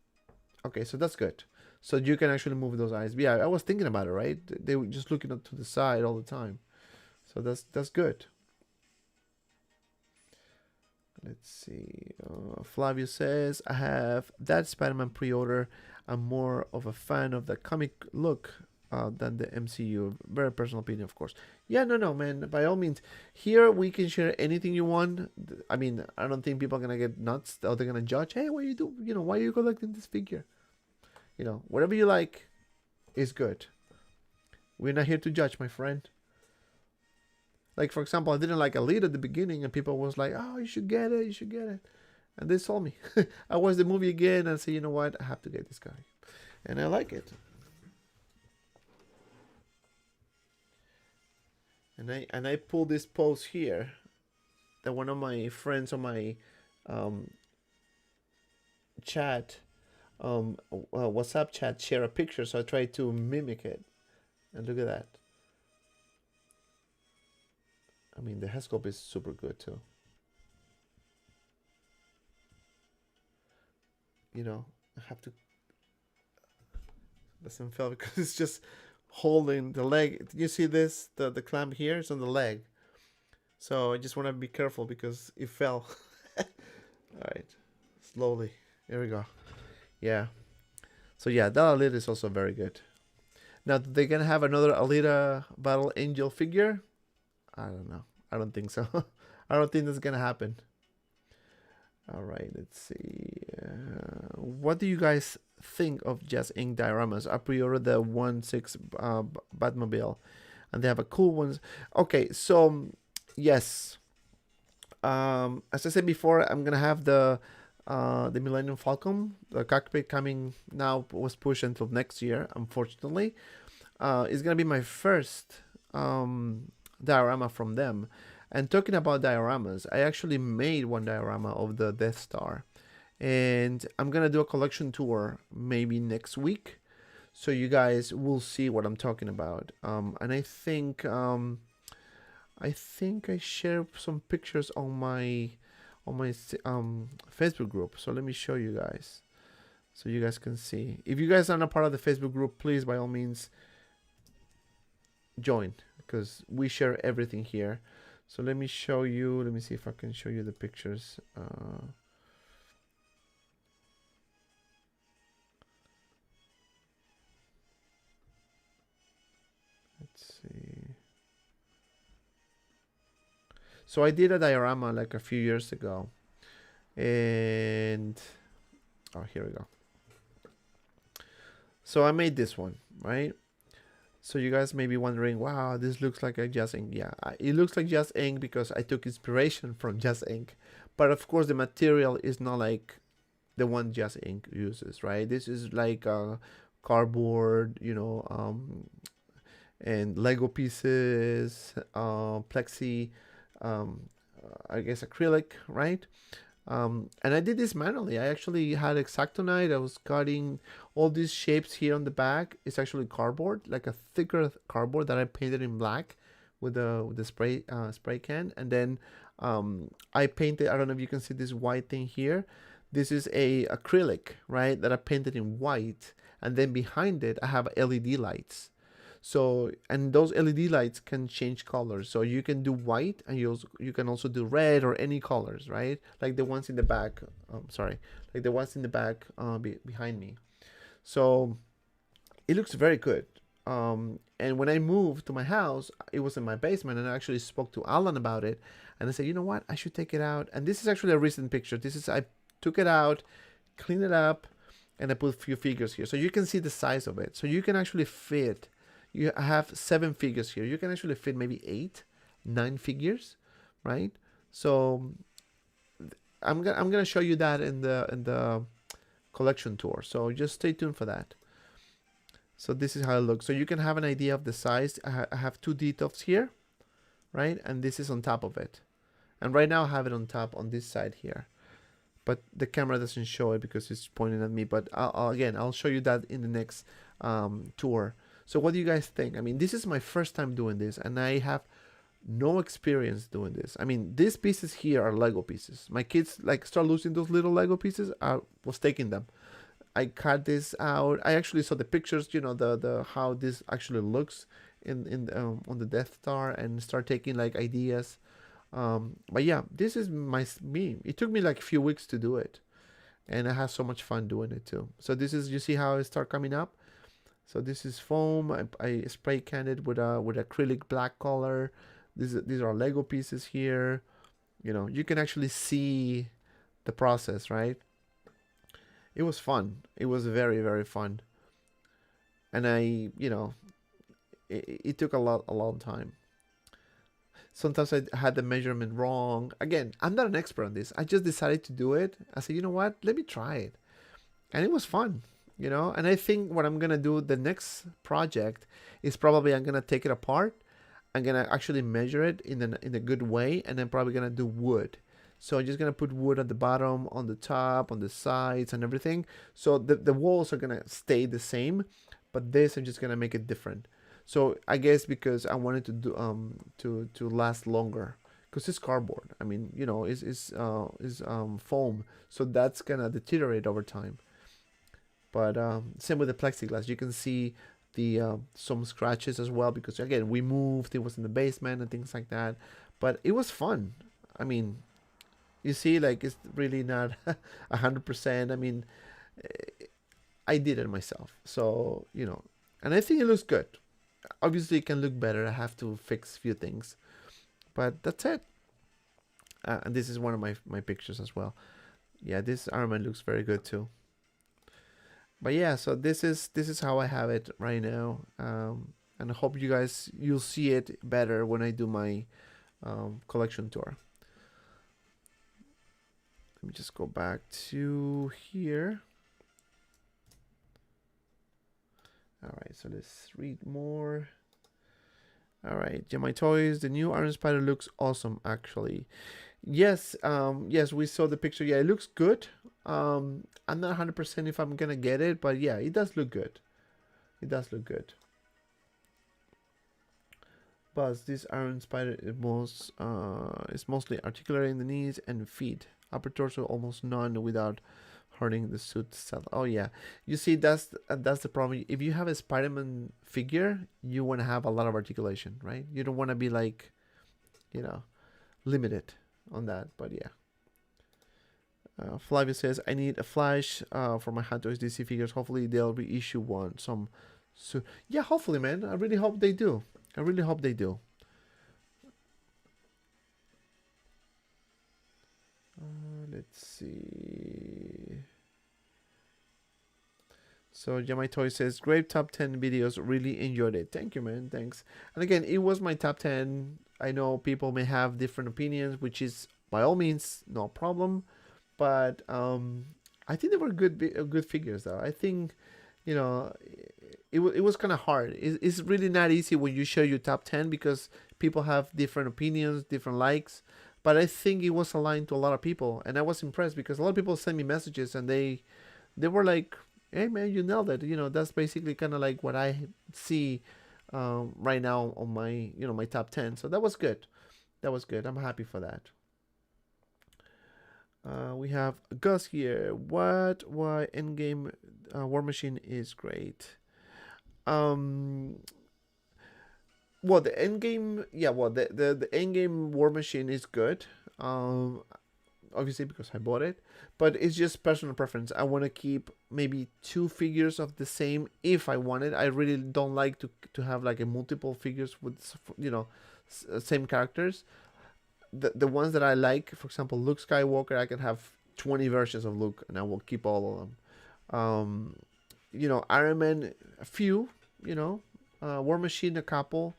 okay. So that's good. So you can actually move those eyes. Yeah, I was thinking about it. Right? They were just looking up to the side all the time. So that's good. Let's see. Flavio says, I have that Spider-Man pre-order. I'm more of a fan of the comic look than the MCU. Very personal opinion, of course. Yeah, no, man. By all means, here we can share anything you want. I mean, I don't think people are gonna get nuts or they're gonna judge. Hey, what you do? Why are you collecting this figure? Whatever you like is good. We're not here to judge, my friend. Like, for example, I didn't like Elite at the beginning, and people was like, oh, you should get it, And they sold me. I watched the movie again and said, you know what, I have to get this guy. And I like it. And I pulled this post here that one of my friends on my chat, WhatsApp chat, share a picture, so I tried to mimic it. And look at that. I mean, the headscope is super good too. I have to. Doesn't feel because it's just holding the leg. Did you see this? The clamp here is on the leg. So I just want to be careful because it fell. All right, slowly. Here we go. Yeah. So yeah, that Alita is also very good. Now they're gonna have another Alita Battle Angel figure. I don't know. I don't think so. I don't think that's gonna happen. All right, let's see. What do you guys think of Just Ink dioramas? I pre-ordered the 1/6 Batmobile, and they have a cool ones. Okay, so yes. As I said before, I'm gonna have the Millennium Falcon. The cockpit coming now was pushed until next year, unfortunately. It's gonna be my first diorama from them. And talking about dioramas, I actually made one diorama of the Death Star, and I'm gonna do a collection tour maybe next week. so you guys will see what I'm talking about. And I think I shared some pictures on my Facebook group. So let me show you guys, so you guys can see. If you guys are not part of the Facebook group, please by all means join, because we share everything here. So let me show you. Let me see if I can show you the pictures. Let's see. So I did a diorama like a few years ago, and oh, here we go. So I made this one, right? So you guys may be wondering, wow, this looks like a Just Ink. Yeah, it looks like Just Ink because I took inspiration from Just Ink. But of course, the material is not like the one Just Ink uses, right? This is like cardboard, and Lego pieces, plexi, I guess acrylic, right? And I did this manually. I actually had X-Actonite. I was cutting all these shapes here on the back. It's actually cardboard, like a thicker cardboard that I painted in black with the spray can. And then I painted, I don't know if you can see this white thing here. This is a acrylic, right, that I painted in white. And then behind it, I have LED lights. So, and those LED lights can change colors. So you can do white, and you can also do red or any colors, right? Like the ones in the back. Like the ones in the back behind me. So it looks very good. And when I moved to my house, it was in my basement, and I actually spoke to Alan about it. And I said, you know what? I should take it out. And this is actually a recent picture. I took it out, cleaned it up, and I put a few figures here. So you can see the size of it. So you can actually fit. You have 7 figures here. You can actually fit maybe 8, 9 figures, right? So I'm gonna show you that in the collection tour. So just stay tuned for that. So this is how it looks. So you can have an idea of the size. I have 2 details here, right? And this is on top of it. And right now I have it on top on this side here. But the camera doesn't show it because it's pointing at me. But I'll show you that in the next tour. So what do you guys think? I mean, this is my first time doing this, and I have no experience doing this. I mean, these pieces here are Lego pieces. My kids like start losing those little Lego pieces. I was taking them. I cut this out. I actually saw the pictures, the how this actually looks in on the Death Star, and start taking like ideas. But yeah, this is me. It took me like a few weeks to do it, and I had so much fun doing it too. So this is, you see how it start coming up. So this is foam. I spray canned it with acrylic black color. These are Lego pieces here. You can actually see the process, right? It was fun. It was very, very fun. And it took a long time. Sometimes I had the measurement wrong. Again, I'm not an expert on this. I just decided to do it. I said, you know what? Let me try it. And it was fun. And I think what I'm gonna do the next project is probably I'm gonna take it apart. I'm gonna actually measure it in a good way, and then probably gonna do wood. So I'm just gonna put wood at the bottom, on the top, on the sides, and everything. So the walls are gonna stay the same, but this I'm just gonna make it different. So I guess because I wanted to do to last longer, because it's cardboard. I mean, it's foam, so that's gonna deteriorate over time. But same with the plexiglass. You can see the some scratches as well, because again, we moved. It was in the basement and things like that. But it was fun. I mean, you see, like, it's really not 100%. I mean, I did it myself. So, and I think it looks good. Obviously, it can look better. I have to fix a few things. But that's it. And this is one of my pictures as well. Yeah, this armor looks very good too. But yeah, so this is how I have it right now, and I hope you'll see it better when I do my collection tour. Let me just go back to here. All right, so let's read more. All right, yeah, my toys. The new Iron Spider looks awesome, actually. Yes, yes, we saw the picture. Yeah, it looks good. I'm not 100% if I'm gonna get it, but yeah, it does look good. It does look good. Buzz, this Iron Spider is mostly articulate in the knees and feet. Upper torso almost none without hurting the suit itself. Oh yeah, you see that's the problem. If you have a Spider-Man figure, you want to have a lot of articulation, right? You don't want to be like, you know, limited on that. But yeah. Flavio says, I need a flash for my Hot Toys DC figures. Hopefully they'll reissue one. So yeah, hopefully, man. I really hope they do. I really hope they do. Let's see. So Jamai Toy says, great top 10 videos. Really enjoyed it. Thank you, man. Thanks. And again, it was my top 10. I know people may have different opinions, which is by all means no problem. But I think they were good figures, though. I think, you know, it was kind of hard. It's really not easy when you share your top 10 because people have different opinions, different likes. But I think it was aligned to a lot of people, and I was impressed because a lot of people sent me messages and they were like, "Hey man, you nailed it." You know, that's basically kind of like what I see right now on my my top 10. So that was good. That was good. I'm happy for that. We have Gus here. Why Endgame War Machine is great. Well, the Endgame, yeah. Well, the Endgame War Machine is good. Obviously because I bought it, but it's just personal preference. I want to keep maybe 2 figures of the same if I want it. I really don't like to have like a multiple figures with same characters. The ones that I like, for example, Luke Skywalker, I can have 20 versions of Luke, and I will keep all of them. Iron Man, a few. War Machine, a couple.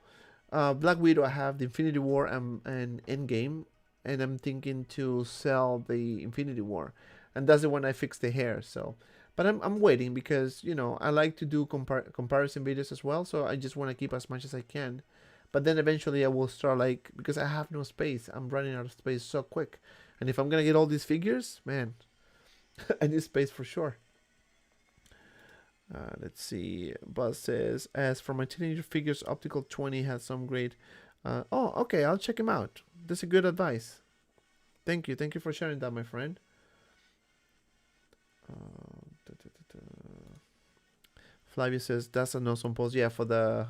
Black Widow, I have the Infinity War and Endgame, and I'm thinking to sell the Infinity War, and that's the one I fixed the hair. So, but I'm waiting because I like to do comparison videos as well. So I just want to keep as much as I can. But then eventually I will start because I have no space. I'm running out of space so quick. And if I'm going to get all these figures, man, I need space for sure. Let's see. Buzz says, as for my teenager figures, Optical 20 has some great... oh, okay, I'll check him out. That's a good advice. Thank you. Thank you for sharing that, my friend. Flavio says, that's an awesome pose. Yeah, for the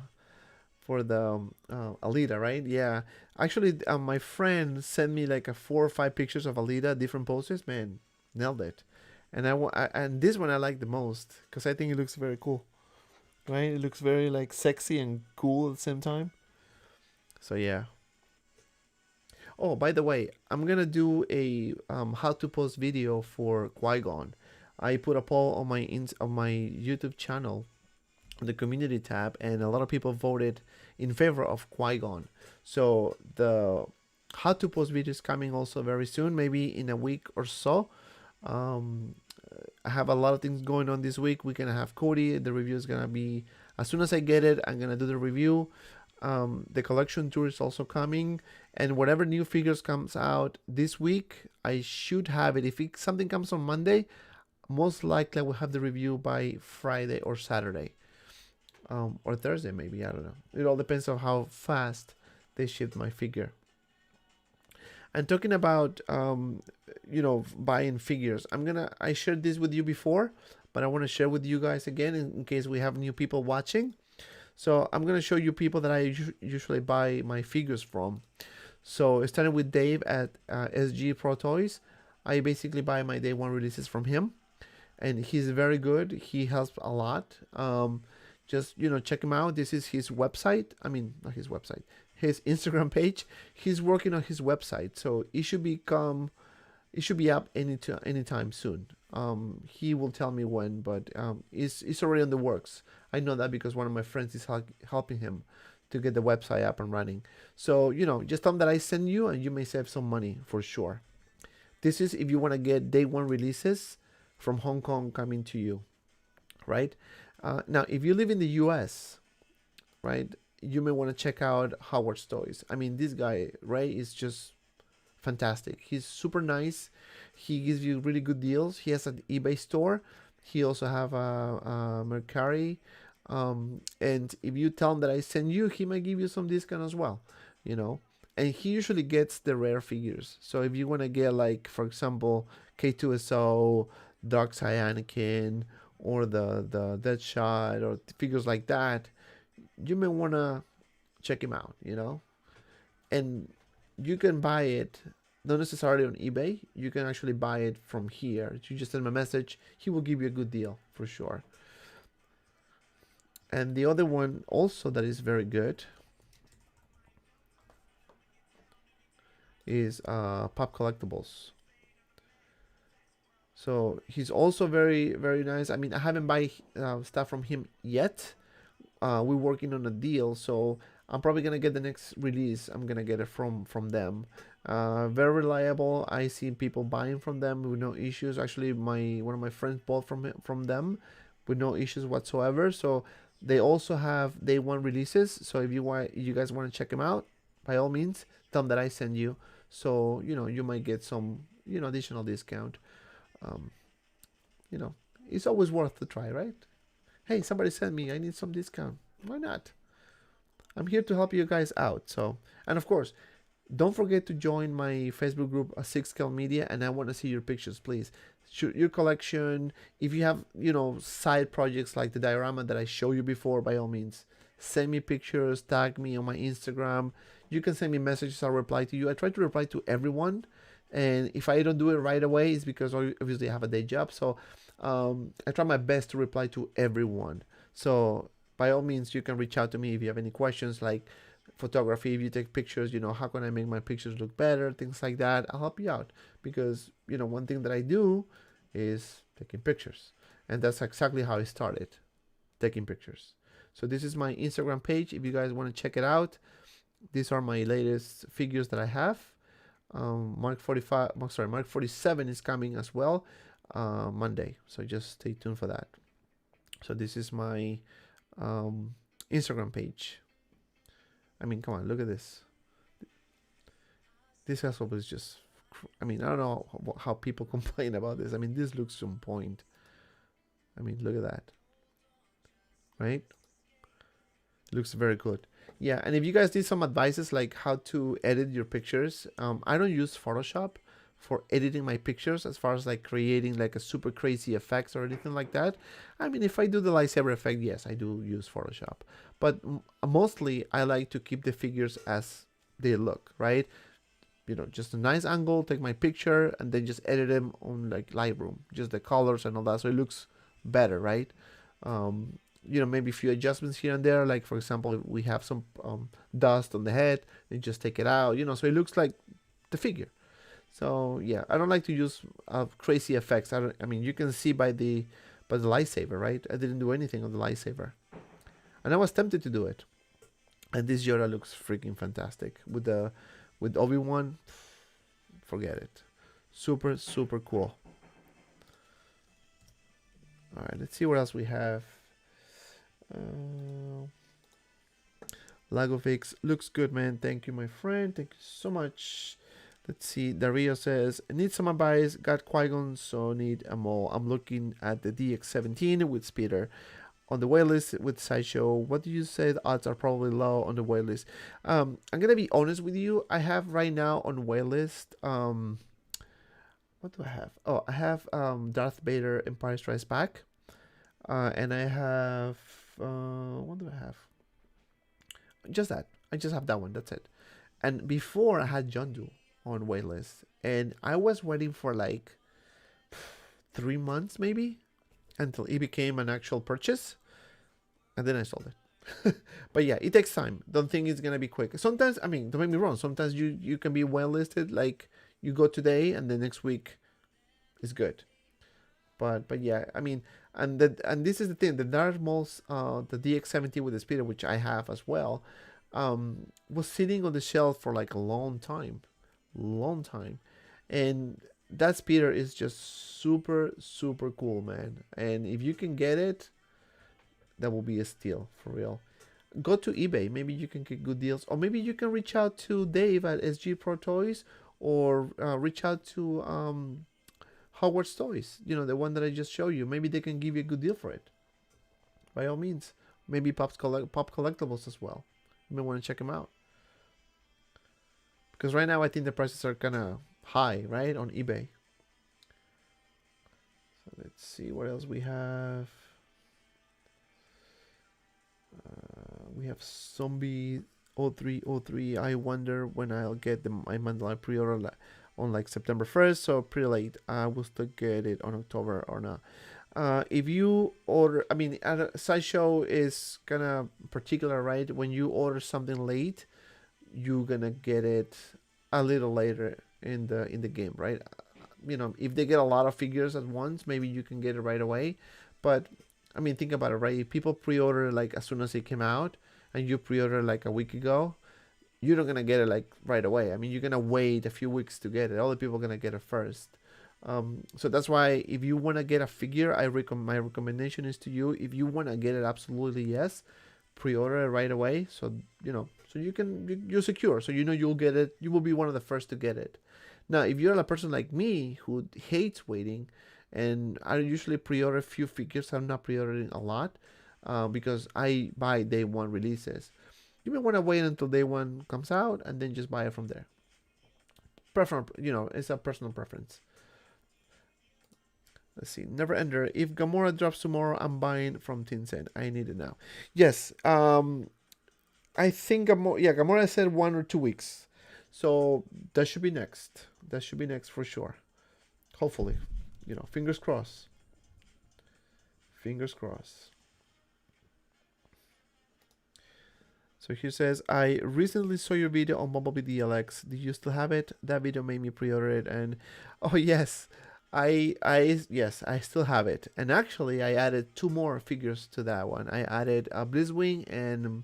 Alita, right? Yeah, actually my friend sent me like 4 or 5 pictures of Alita, different poses. Man, nailed it. And and this one I like the most because I think it looks very cool, right? It looks very like sexy and cool at the same time. So yeah. Oh, by the way, I'm gonna do a how to post video for Qui-Gon. I put a poll on my YouTube channel, the community tab, and a lot of people voted in favor of Qui-Gon. So the how to post videos coming also very soon, maybe in a week or so. I have a lot of things going on this week. We're gonna have Cody. The review is gonna be as soon as I get it. I'm gonna do the review. The collection tour is also coming, and whatever new figures comes out this week, I should have it. If something comes on Monday, most likely I will have the review by Friday or Saturday. Or Thursday maybe, I don't know. It all depends on how fast they ship my figure. And talking about buying figures, I shared this with you before, but I want to share with you guys again in case we have new people watching. So I'm gonna show you people that I usually buy my figures from. So starting with Dave at SG Pro Toys, I basically buy my day 1 releases from him, and he's very good. He helps a lot. Just check him out. This is his website. I mean, not his website, his Instagram page. He's working on his website, so it should be up anytime soon. He will tell me when, but it's already in the works. I know that because one of my friends is helping him to get the website up and running. So just tell him that I send you, and you may save some money for sure. This is if you want to get day 1 releases from Hong Kong coming to you, right? Now, if you live in the US, right, you may want to check out HAWKWARZ Toys. I mean, this guy, Ray, is just fantastic. He's super nice. He gives you really good deals. He has an eBay store. He also have a Mercari. And if you tell him that I send you, he might give you some discount as well, you know. And he usually gets the rare figures. So if you want to get, like, for example, K2SO, Darkseid Anakin, or the Deadshot, or figures like that, you may want to check him out, you know. And you can buy it not necessarily on eBay. You can actually buy it from here. You just send him a message. He will give you a good deal for sure. And the other one also that is very good is Pop Collectibles. So he's also very, very nice. I mean, I haven't buy stuff from him yet. We're working on a deal, so I'm probably gonna get the next release. I'm gonna get it from them. Very reliable. I see people buying from them with no issues. Actually, one of my friends bought from them with no issues whatsoever. So they also have day one releases. So if you guys want to check them out, by all means, tell them that I send you. So you might get some additional discount. Um, it's always worth the try, right? Hey, somebody sent me. I need some discount. Why not? I'm here to help you guys out. So, and of course, don't forget to join my Facebook group, Six Scale Media, and I want to see your pictures, please. Shoot your collection. If you have, side projects like the diorama that I showed you before, by all means, send me pictures, tag me on my Instagram. You can send me messages, I'll reply to you. I try to reply to everyone. And if I don't do it right away, it's because obviously I have a day job. So I try my best to reply to everyone. So by all means, you can reach out to me if you have any questions like photography. If you take pictures, how can I make my pictures look better? Things like that. I'll help you out because, one thing that I do is taking pictures. And that's exactly how I started, taking pictures. So this is my Instagram page. If you guys want to check it out, these are my latest figures that I have. Mark 47 is coming as well Monday. So just stay tuned for that. So this is my Instagram page. I mean, come on, look at this. This asshole is just, I mean, I don't know how people complain about this. I mean, this looks on point. I mean, look at that. Right? Looks very good. Yeah, and if you guys need some advices like how to edit your pictures, I don't use Photoshop for editing my pictures as far as like creating like a super crazy effects or anything like that. I mean, if I do the lightsaber effect, yes, I do use Photoshop. But mostly I like to keep the figures as they look, right? Just a nice angle, take my picture, and then just edit them on like Lightroom, just the colors and all that, so it looks better, right? Maybe a few adjustments here and there, like for example, we have some dust on the head, and just take it out, so it looks like the figure. So yeah, I don't like to use crazy effects. I mean, you can see by the lightsaber, right? I didn't do anything on the lightsaber, and I was tempted to do it. And this Yoda looks freaking fantastic with Obi-Wan. Forget it, super super cool. All right, let's see what else we have. Lagofix looks good, man. Thank you, my friend. Thank you so much. Let's see. Dario says, need some advice. Got Qui-Gon, so need a mole. I'm looking at the DX17 with Speeder. On the waitlist with Sideshow, what do you say the odds are probably low on the waitlist? I'm going to be honest with you. I have right now on waitlist, what do I have? Oh, I have Darth Vader Empire Strikes Back. And I have, what do I have? Just that. I just have that one. That's it. And before I had Yondu on waitlist, and I was waiting for like 3 months maybe until it became an actual purchase, and then I sold it. But yeah, it takes time. Don't think it's gonna be quick. Sometimes, I mean, don't make me wrong, sometimes you can be waitlisted, like you go today and the next week is good. But yeah, I mean, and this is the thing, the Darth Maul's the DX70 with the speeder, which I have as well, was sitting on the shelf for like a long time, and that speeder is just super super cool, man. And if you can get it, that will be a steal for real. Go to eBay, maybe you can get good deals, or maybe you can reach out to Dave at SG Pro Toys, or reach out to HAWKWARZ Toys, the one that I just showed you. Maybe they can give you a good deal for it. By all means, Maybe Pop Collectibles as well. You may want to check them out. Because right now I think the prices are kind of high, right, on eBay. So let's see what else we have. We have Zombie 0303. I wonder when I'll get my Mandalorian pre-order on like September 1st, so pretty late. I will still get it on October or not. If you order, I mean, Sideshow is kind of particular, right? When you order something late, you're gonna get it a little later in the game, right? You know, if they get a lot of figures at once, maybe you can get it right away. But I mean, think about it, right? If people pre-order like as soon as it came out, and you pre-order like a week ago, you're not gonna get it like right away. I mean, you're gonna wait a few weeks to get it. Other people are gonna get it first. So that's why if you wanna get a figure, my recommendation is to you. If you wanna get it, absolutely yes, pre-order it right away. So you know, so you're secure. So you know you'll get it. You will be one of the first to get it. Now, if you're a person like me who hates waiting, and I usually pre-order a few figures, I'm not pre-ordering a lot because I buy day one releases. You may want to wait until day one comes out and then just buy it from there. You know, it's a personal preference. Let's see. Never Ender. If Gamora drops tomorrow, I'm buying from Tencent. I need it now. Yes. I think Gamora said 1 or 2 weeks. So that should be next. That should be next for sure. Hopefully. You know, fingers crossed. Fingers crossed. So he says, I recently saw your video on Bumblebee DLX. Do you still have it? That video made me pre-order it, and oh yes, yes, I still have it. And actually, I added 2 more figures to that one. I added Blizzwing and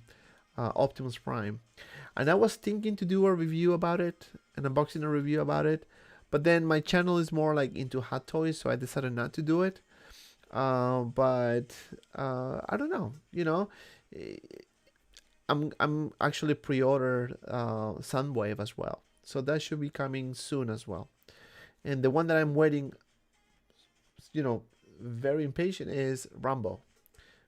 Optimus Prime, and I was thinking to do a review about it, an unboxing review about it, but then my channel is more like into hot toys, so I decided not to do it. But I don't know, you know. I'm actually pre-ordered Sunwave as well, so that should be coming soon as well. And the one that I'm waiting, you know, very impatient is Rambo,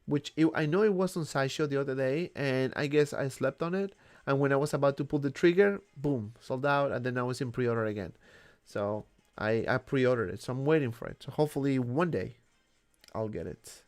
which I know it was on Sideshow the other day, and I guess I slept on it. And when I was about to pull the trigger, boom, sold out, and then I was in pre-order again. So I pre-ordered it, so I'm waiting for it. So hopefully one day I'll get it.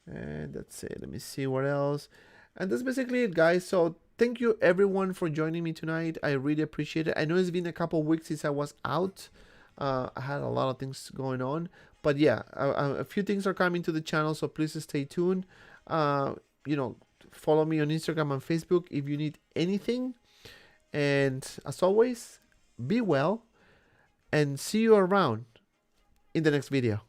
And that's it. Let me see what else. And that's basically it, guys. So thank you everyone for joining me tonight. I really appreciate it. I know it's been a couple of weeks since I was out. I had a lot of things going on, but yeah, a few things are coming to the channel, so please stay tuned. You know, follow me on Instagram and Facebook if you need anything. And as always, be well and see you around in the next video.